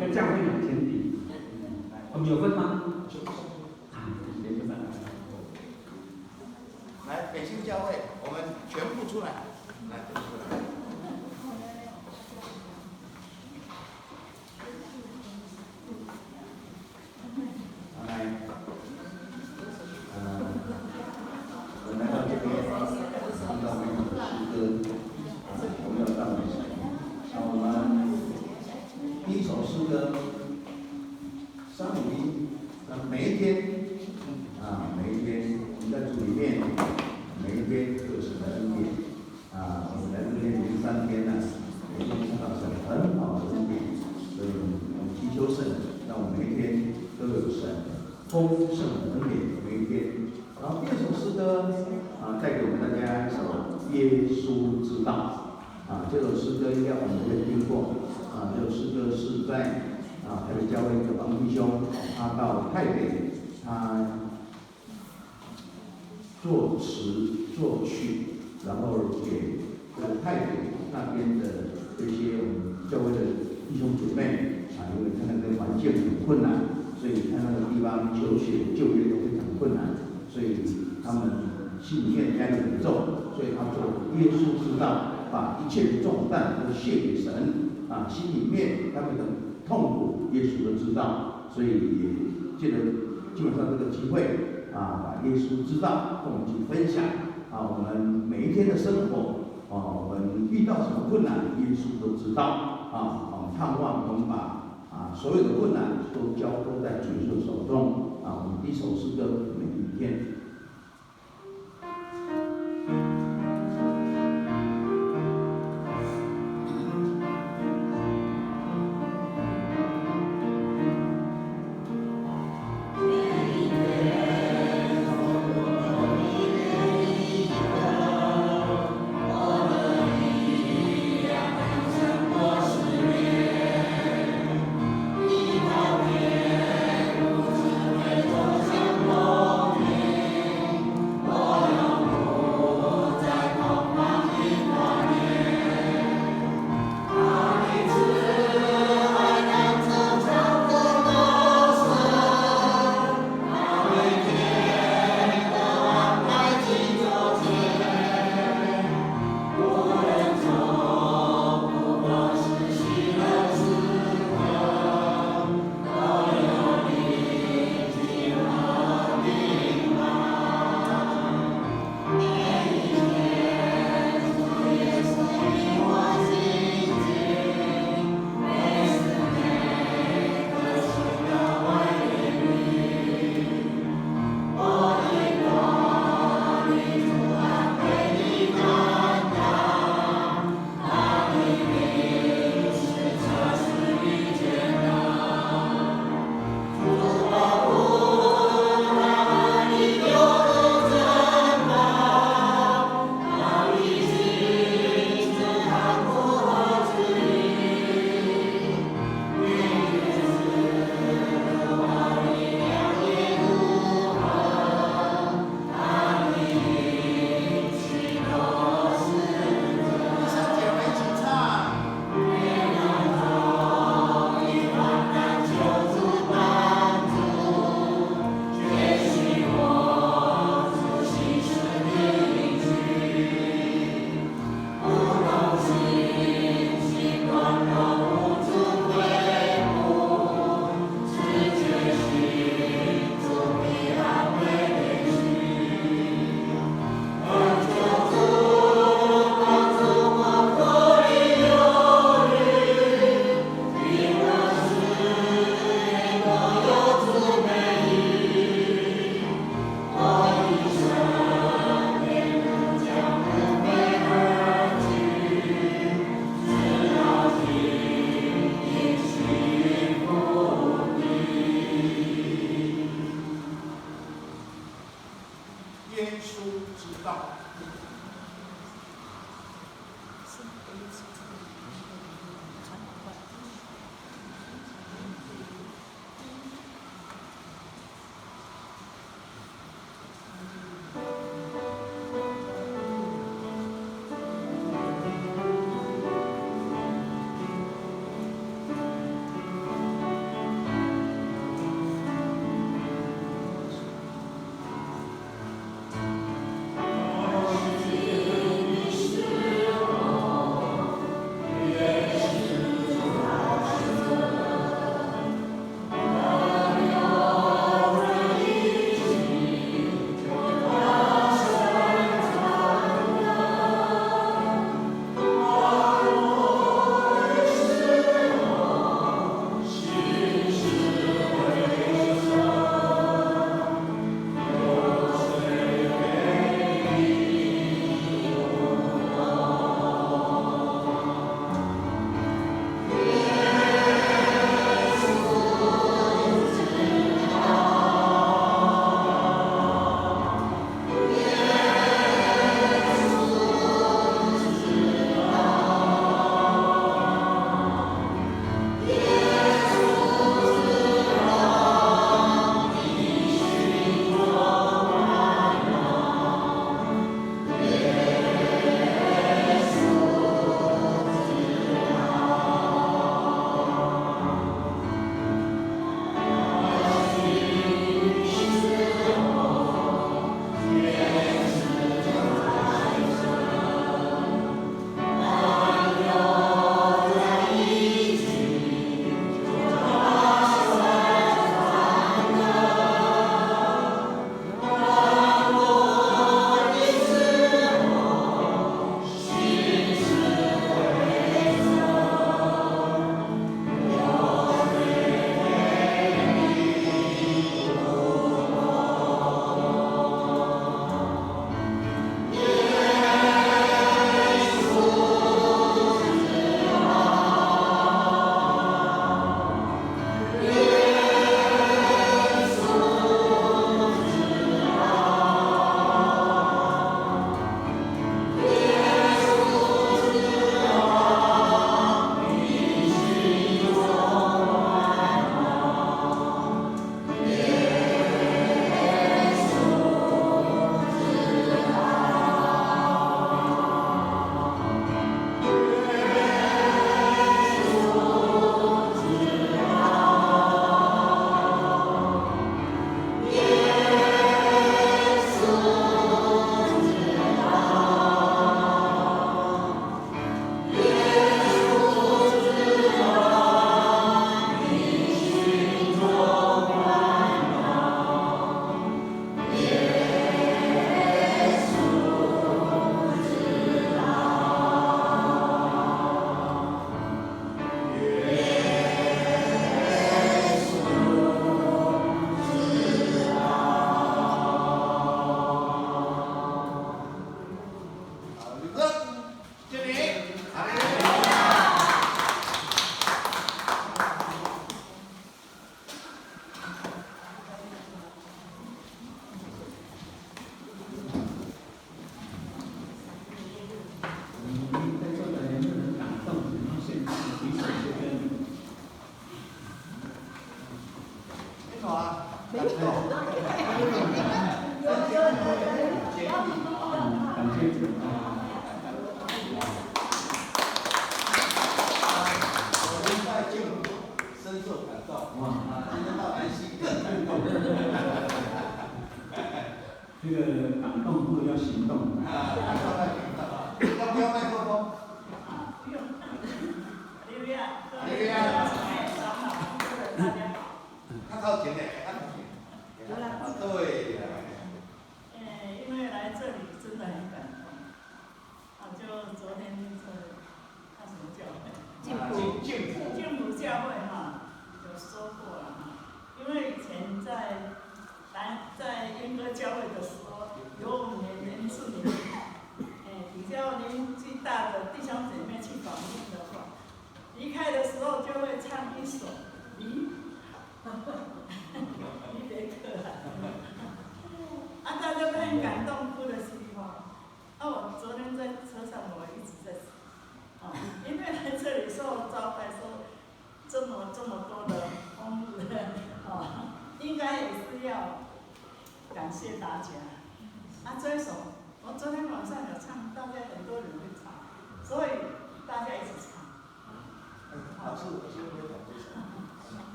跟教会有前提，我们有分吗？连不上来。来，北信教会，我们全部出来，来，全部出来。来，我来到这边，听到美好的诗歌，我们要赞美神。我们第一首诗歌，三五一，每一天，每一天，我们在主里面，每一天都有神的恩典。我们来这边3天呢，每天看到神很好的恩典，所以我们祈求神，让我们每一天都有神丰盛的恩典，每一天。然后第二首诗歌，带给我们大家一首《耶稣之道》。这首诗歌应该我们也听过。这首诗歌是在台北教会一个王弟兄，他到台北，他作词作曲，然后给台北那边的这些我们教会的弟兄姊妹因为他那个环境很困难，所以他那个地方求学就业都非常困难，所以他们心里面压力很重，所以他做耶稣之道。把一切的重担都卸给神，心里面他们的痛苦，耶稣都知道，所以也借着基本上这个机会，把耶稣之道跟我们一起分享，我们每一天的生活，我们遇到什么困难，耶稣都知道，我们盼望我们把所有的困难都交托在主耶稣手中，我们第一首诗歌每一天。我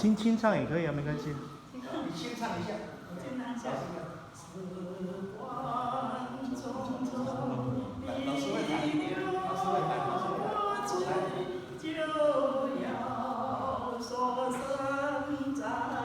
清唱也可以啊，没关系。你先唱一下。先唱一下。老师会弹，老师会弹，老师会弹。就要说声再会。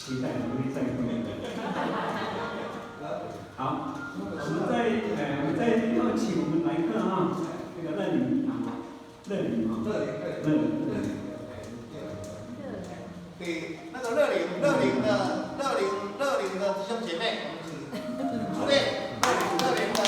期待努力再会。好，我们在地方请我们来客啊，那个乐龄啊，乐龄啊，乐龄。给那个乐龄的弟兄姐妹，我们请出列，乐龄的。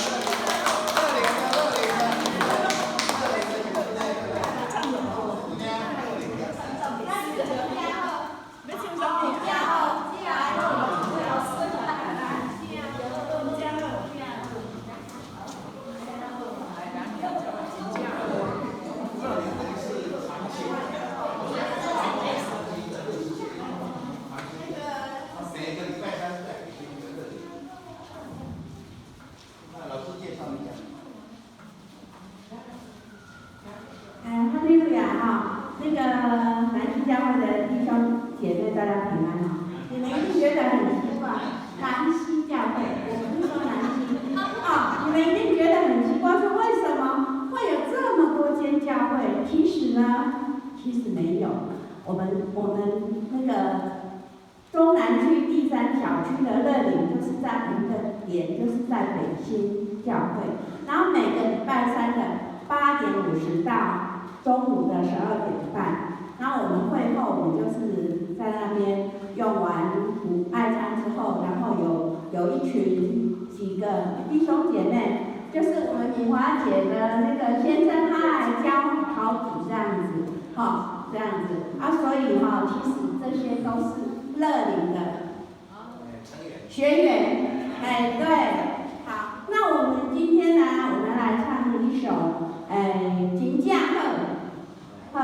哈利路亚哈！那个南溪教会的弟兄姐妹大家平安哈！你们一定觉得很奇怪，南溪教会，我不是说南溪啊，你们一定觉得很奇怪，说为什么会有这么多间教会？其实没有，我们那个中南区第3小区的乐龄，就是在我们的点，就是在北新教会，然后每个礼拜3的8点50到中午的12点半，然后我们会后，我们就是在那边用完爱餐之后，然后有一群几个弟兄姐妹，就是我们敏华姐的那个先生，他来教考古这样子，这样子啊，所以其实这些都是乐龄的学员，对，好，那我们今天呢，我们来唱一首，金架鹤，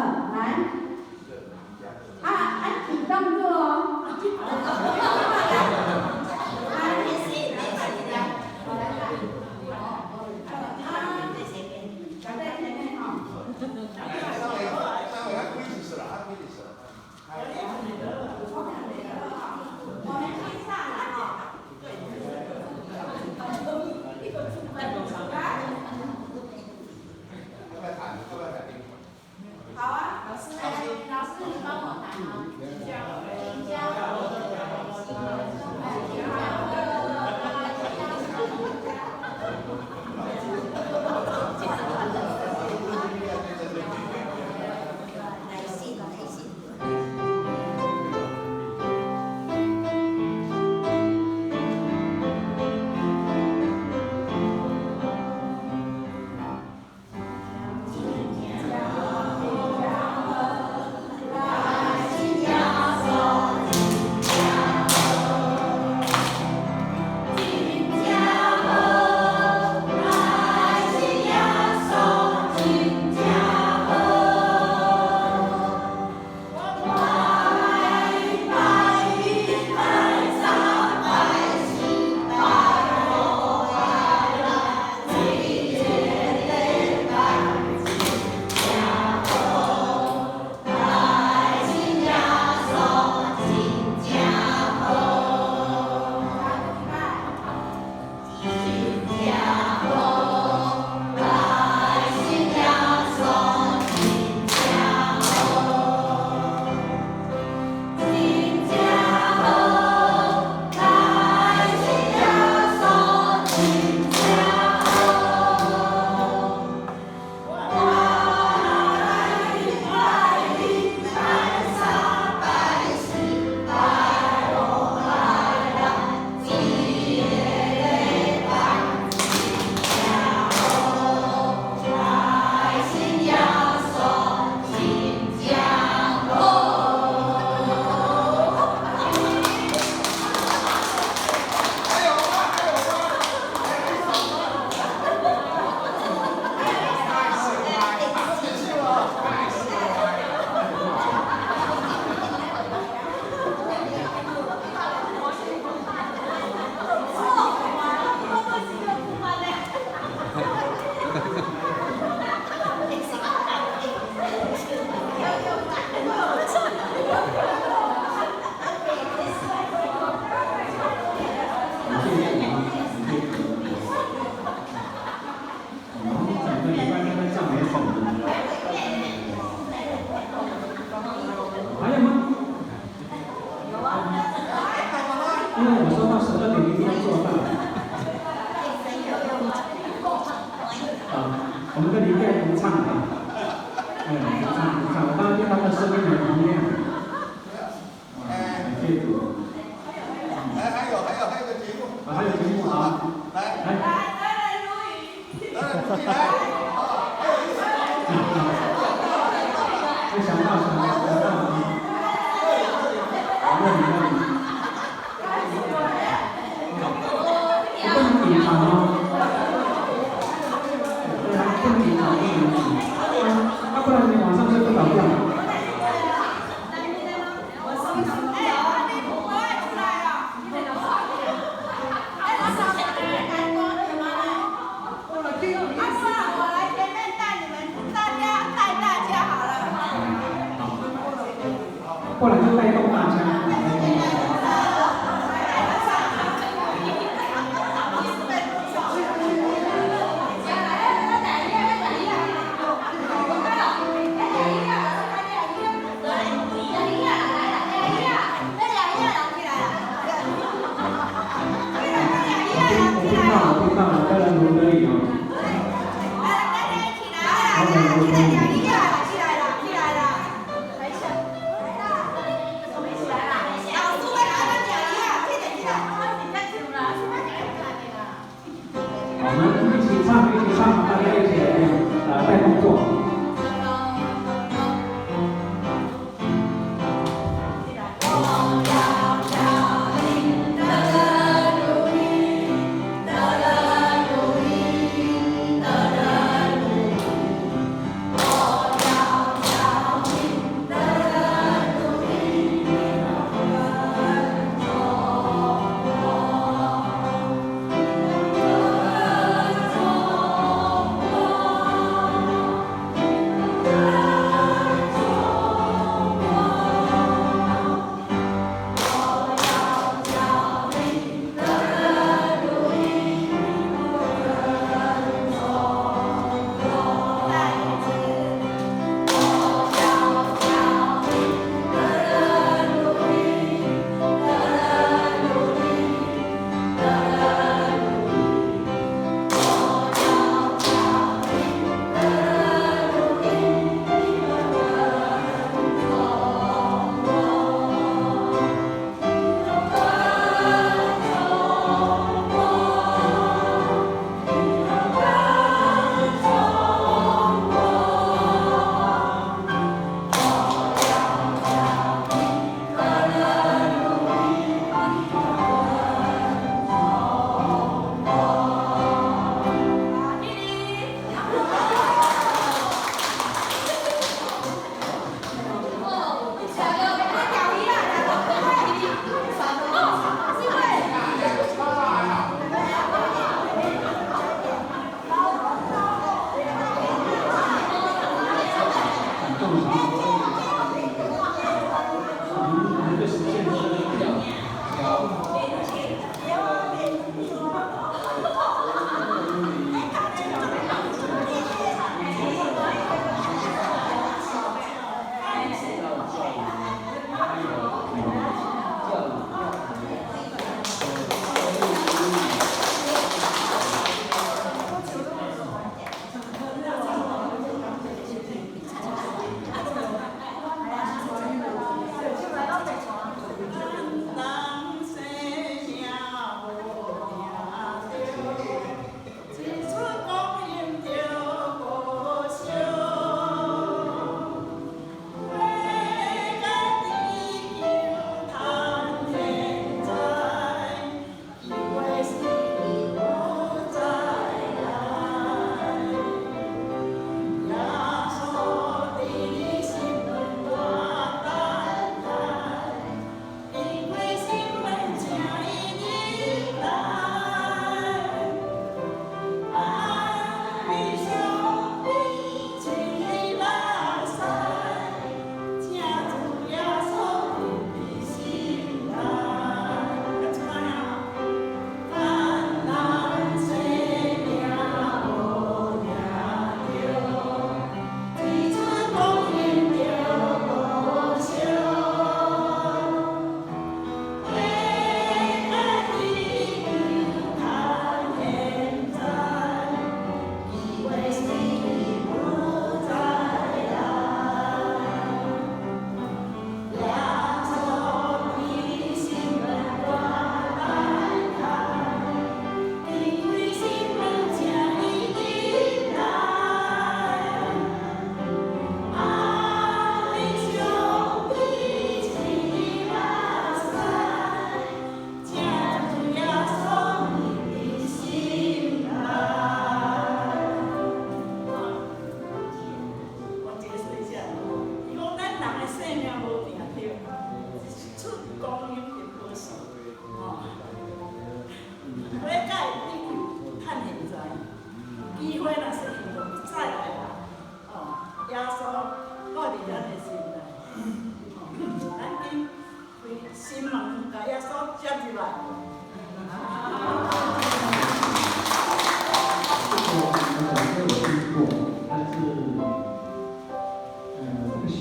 还有吗？因为我说到12点一定要做饭。我们的林队独唱的，独唱，我当然对他的声音很明亮。感谢主。还有个节目。还有节目啊！来。没想到，不能隐藏哦。对啊，不能隐藏，要不然你晚上睡不着觉。不然就带动大家。我听到了，当然不可以哦。我们一起唱，大家一起带动作。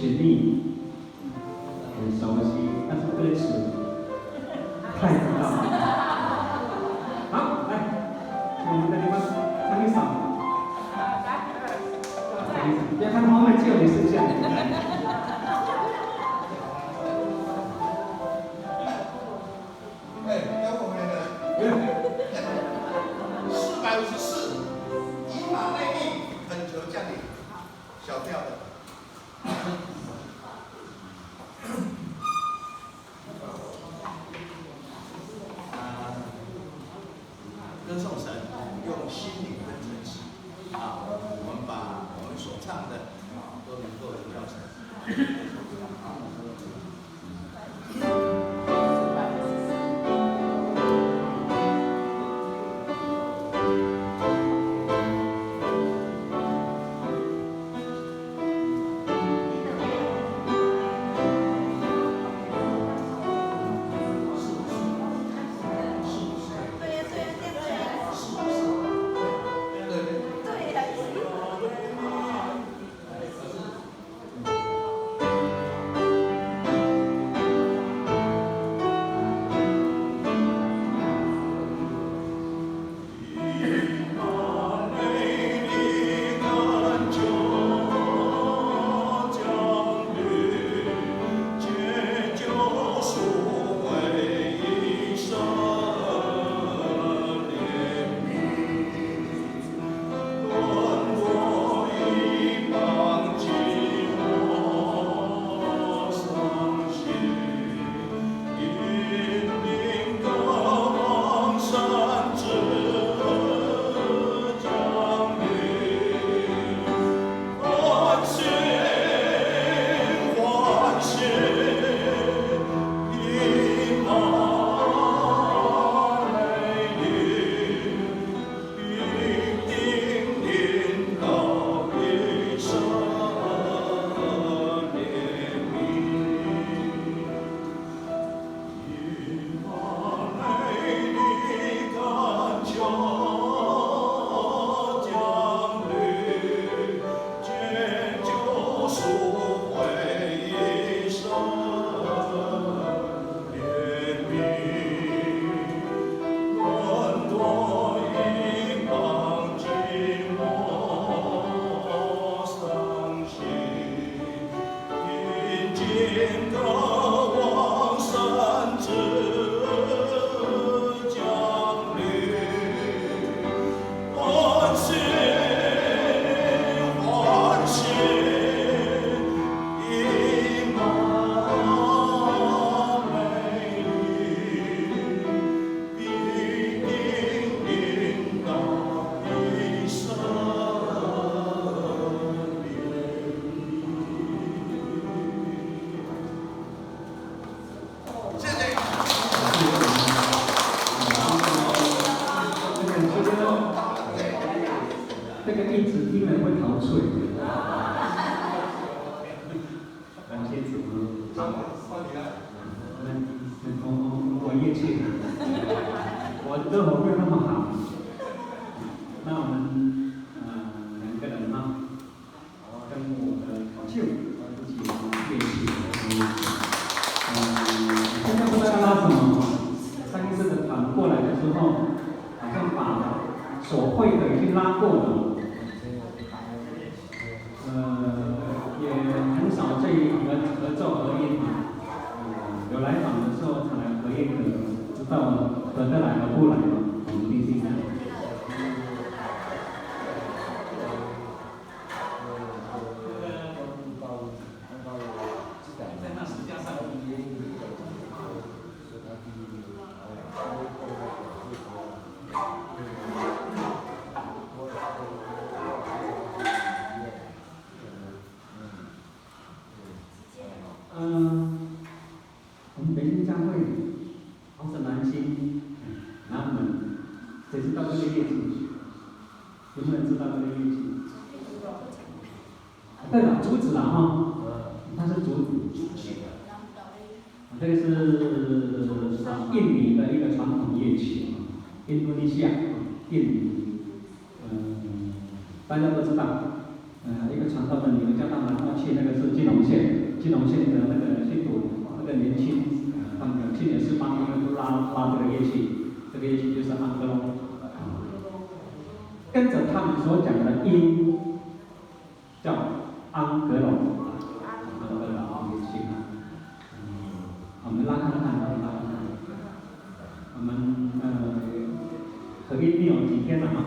旋律很熟悉，但是歌词太不知道。好，来，我们的地方唱一首。不要看后面只有你剩下。哎，要后面的。454，以马内利，恳求降临，小调的。歌颂神，用心灵和诚实啊，我们把我们所唱的都能够荣耀神。这个一直听了会陶醉。感谢主，我乐器，我的喉没有那么好。那我们两个人呢，跟我的考舅一起乐器。现在不知道拉什么，上一次的团过来的时候，好像把所会的已经拉过了。也很少这一合奏合音有来访的时候才来合音的，知道合得来合不来嘛，我们听听看。在那石架上。我们北京教会黄神南京南门，谁知道这个乐器？有没有人知道这个乐器？对了，竹子啦哈，它是竹子。这个是印尼的一个传统乐器，印度尼西亚，印尼，大家都知道，一个传统的你们叫到南澳去，那个是金融线。拉这个乐器，这个乐器就是安格隆，跟着他们所讲的音叫安格隆，安格隆乐器。我们拉看看，我们合音没有几天了嘛。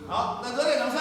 好，那热烈掌声。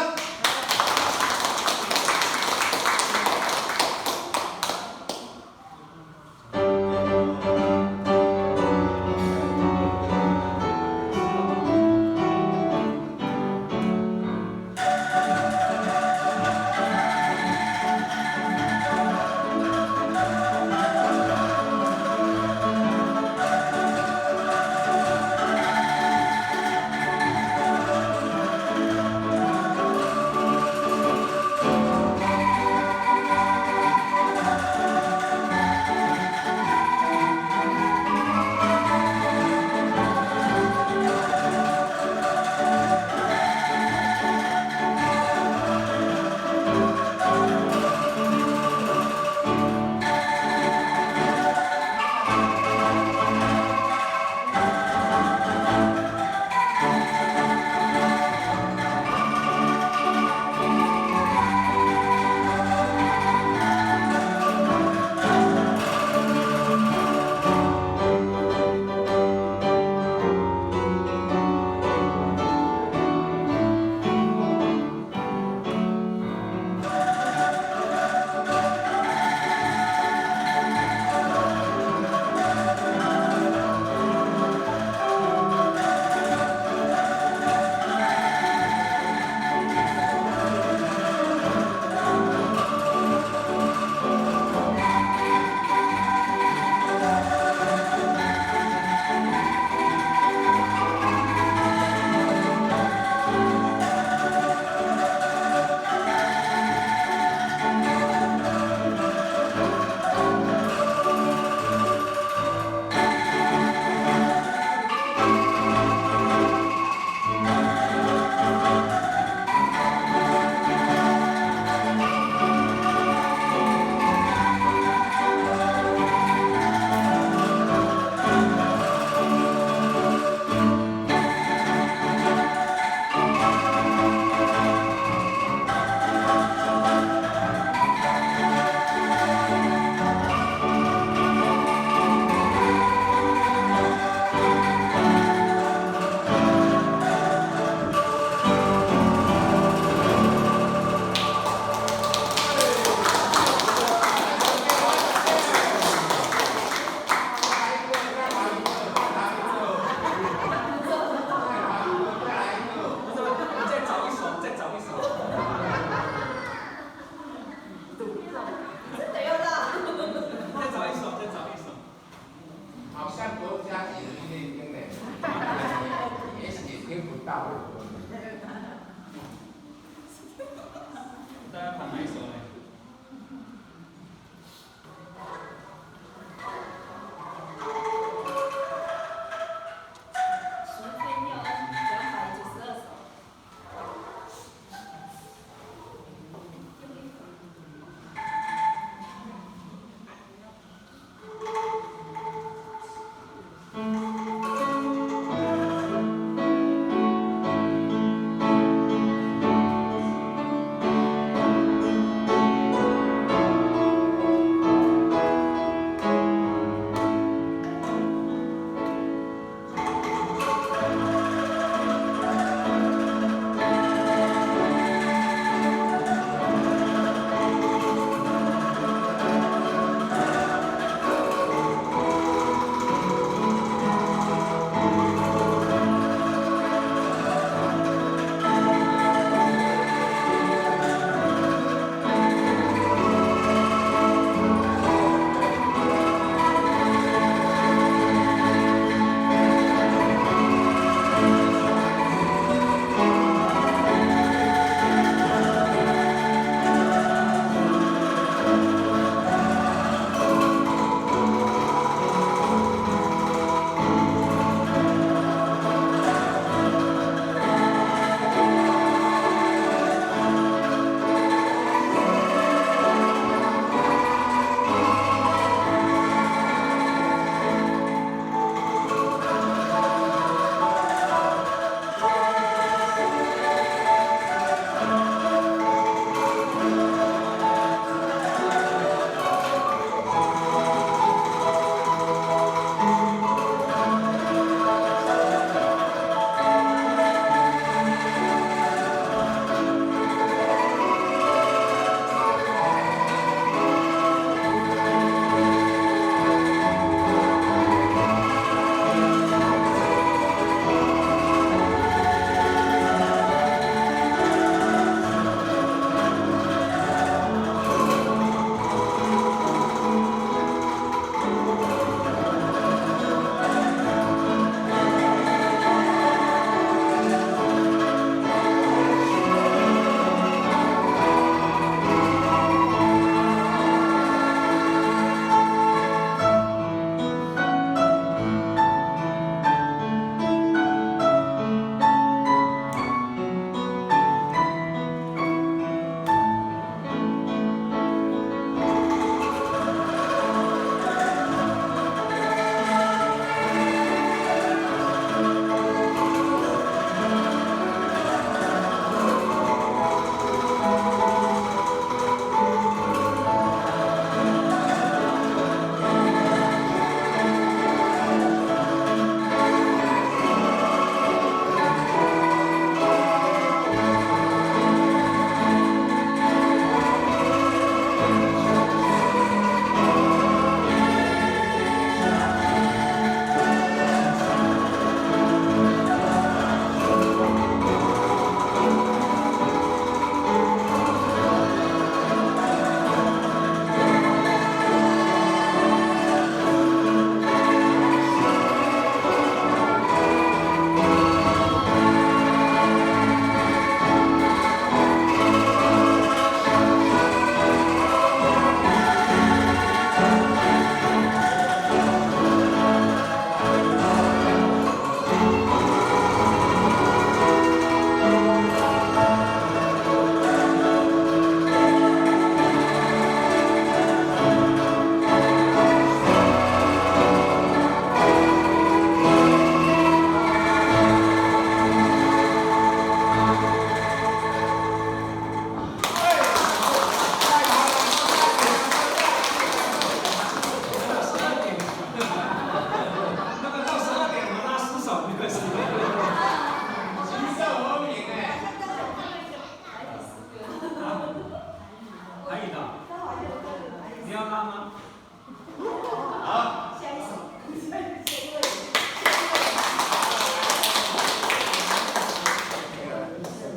大家看哪一首呢？拉拉吗？好，下一首，下一位。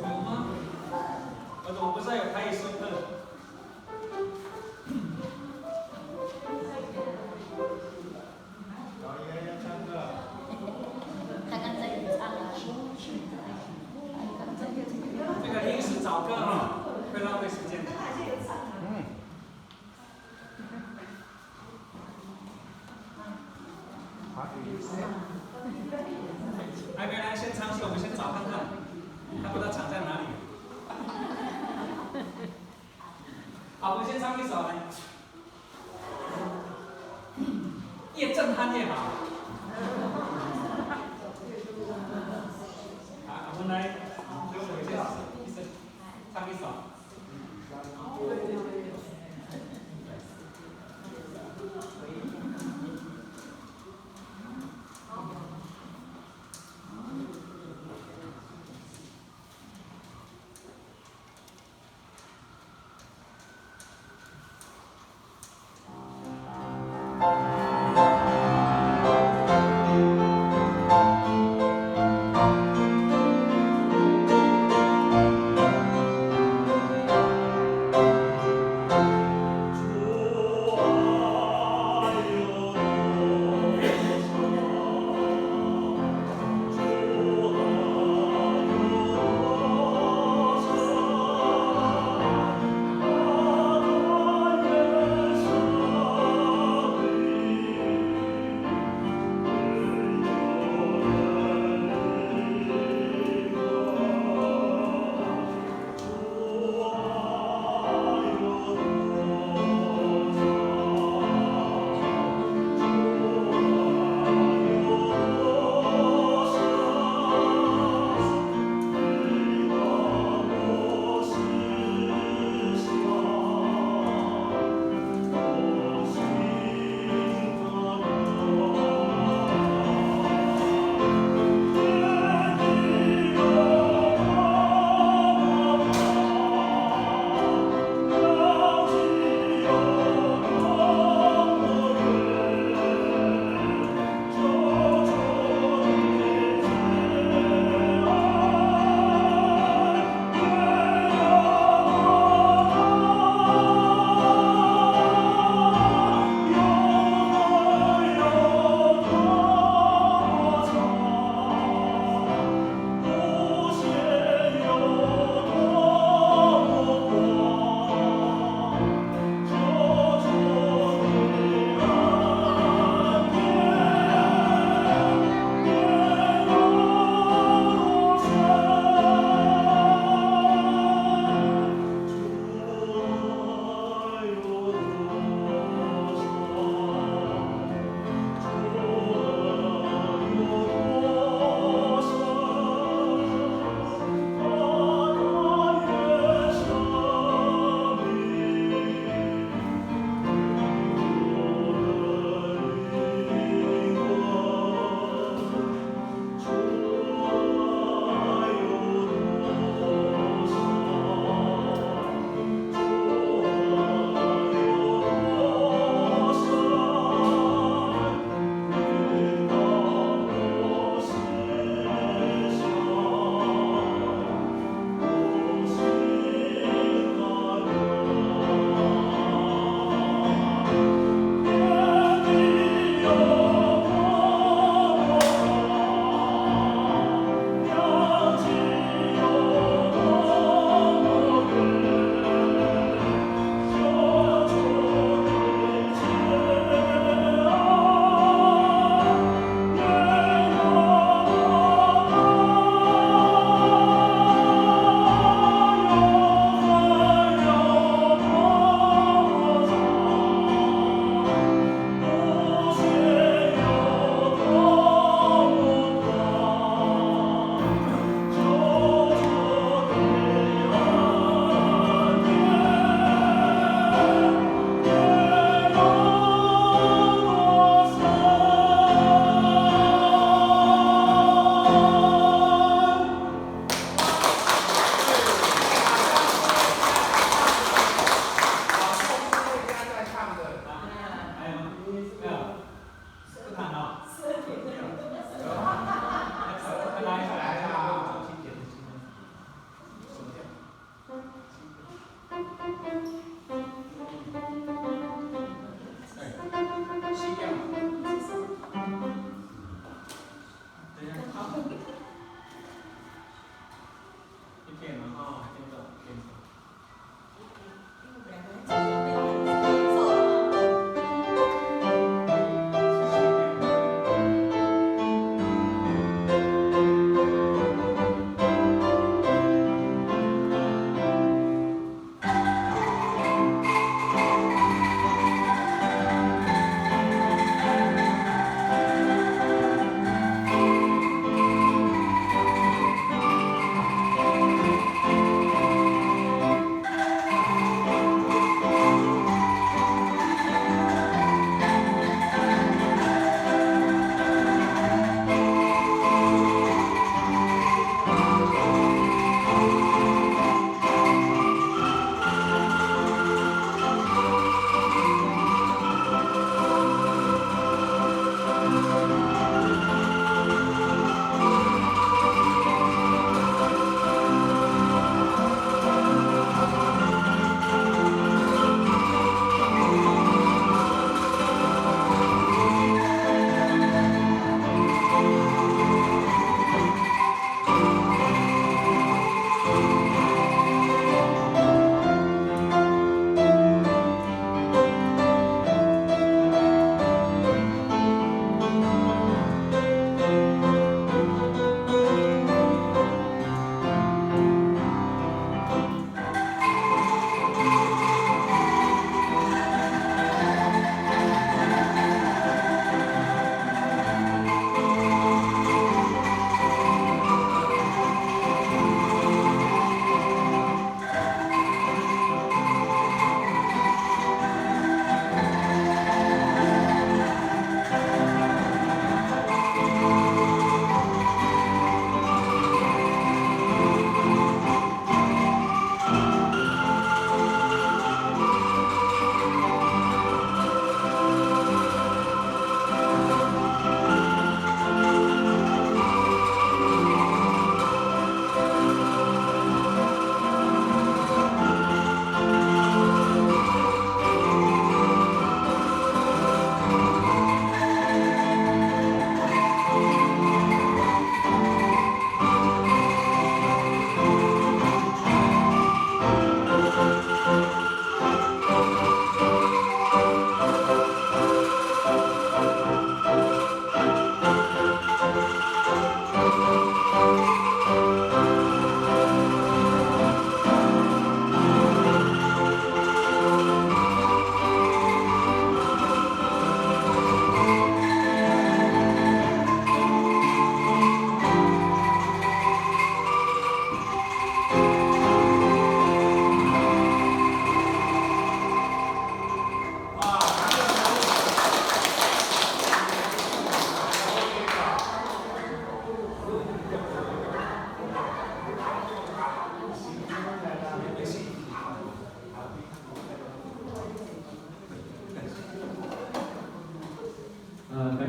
有吗？我怎么不知道有台语说课？老爷要唱歌。刚刚在演唱啊。这个临时找歌哈，会浪费时间。还没来先唱戏，我们先找看看，看不到场在哪里。好，我们先唱一首来，越震撼越好。好，我们来，给我一下，唱一首。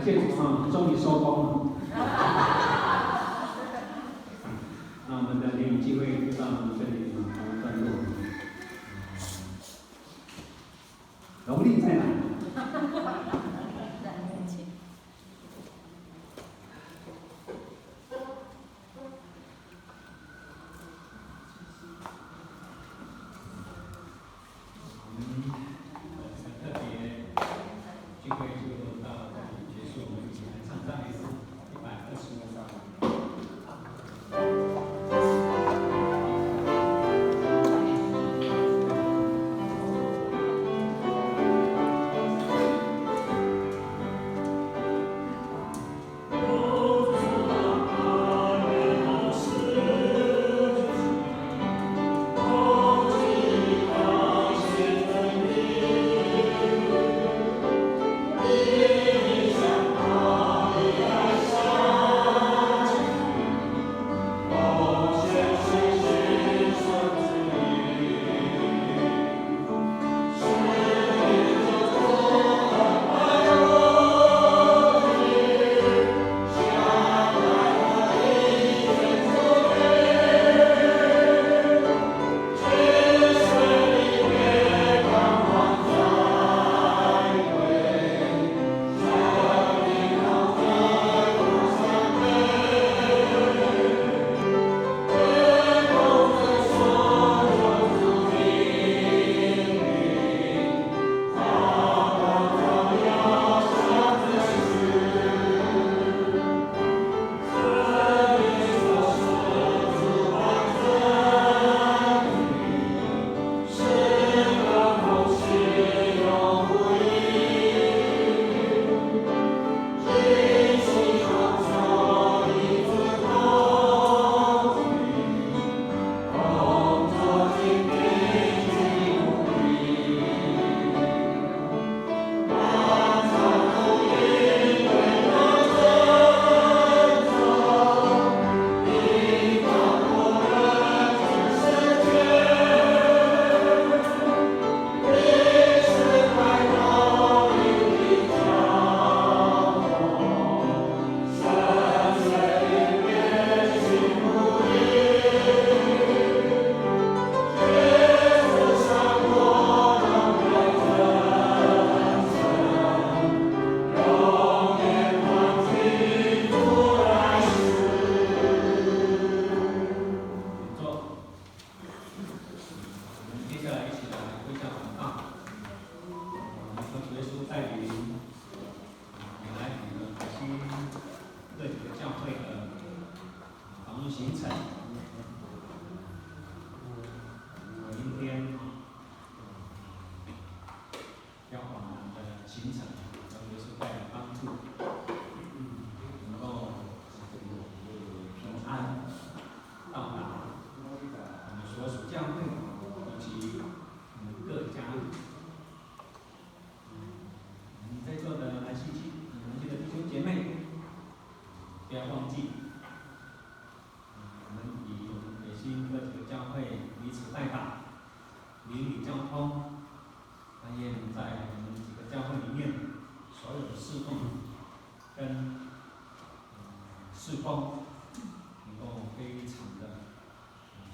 谢主啊，终于收工了。那我们的联谊聚会就到这里告一段落。农历在哪？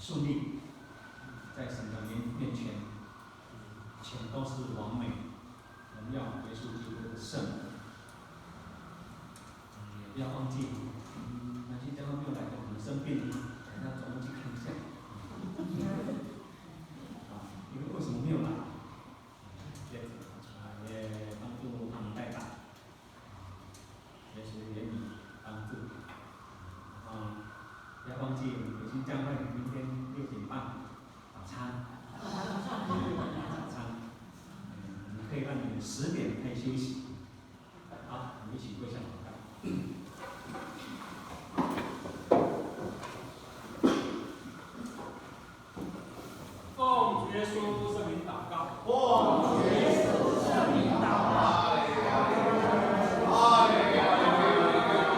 顺利，在神的面前，全都是完美，荣耀耶稣基督的圣。也不要忘记，那些教会没有来的，可能生病，等下走路去看一下。因为为什么没有来？也帮助他们带大，也是言语帮助。不要忘记北京教会明天6点半早餐，早餐，可以让你们10点可以休息。好，我们一起跪下祷告。奉主耶稣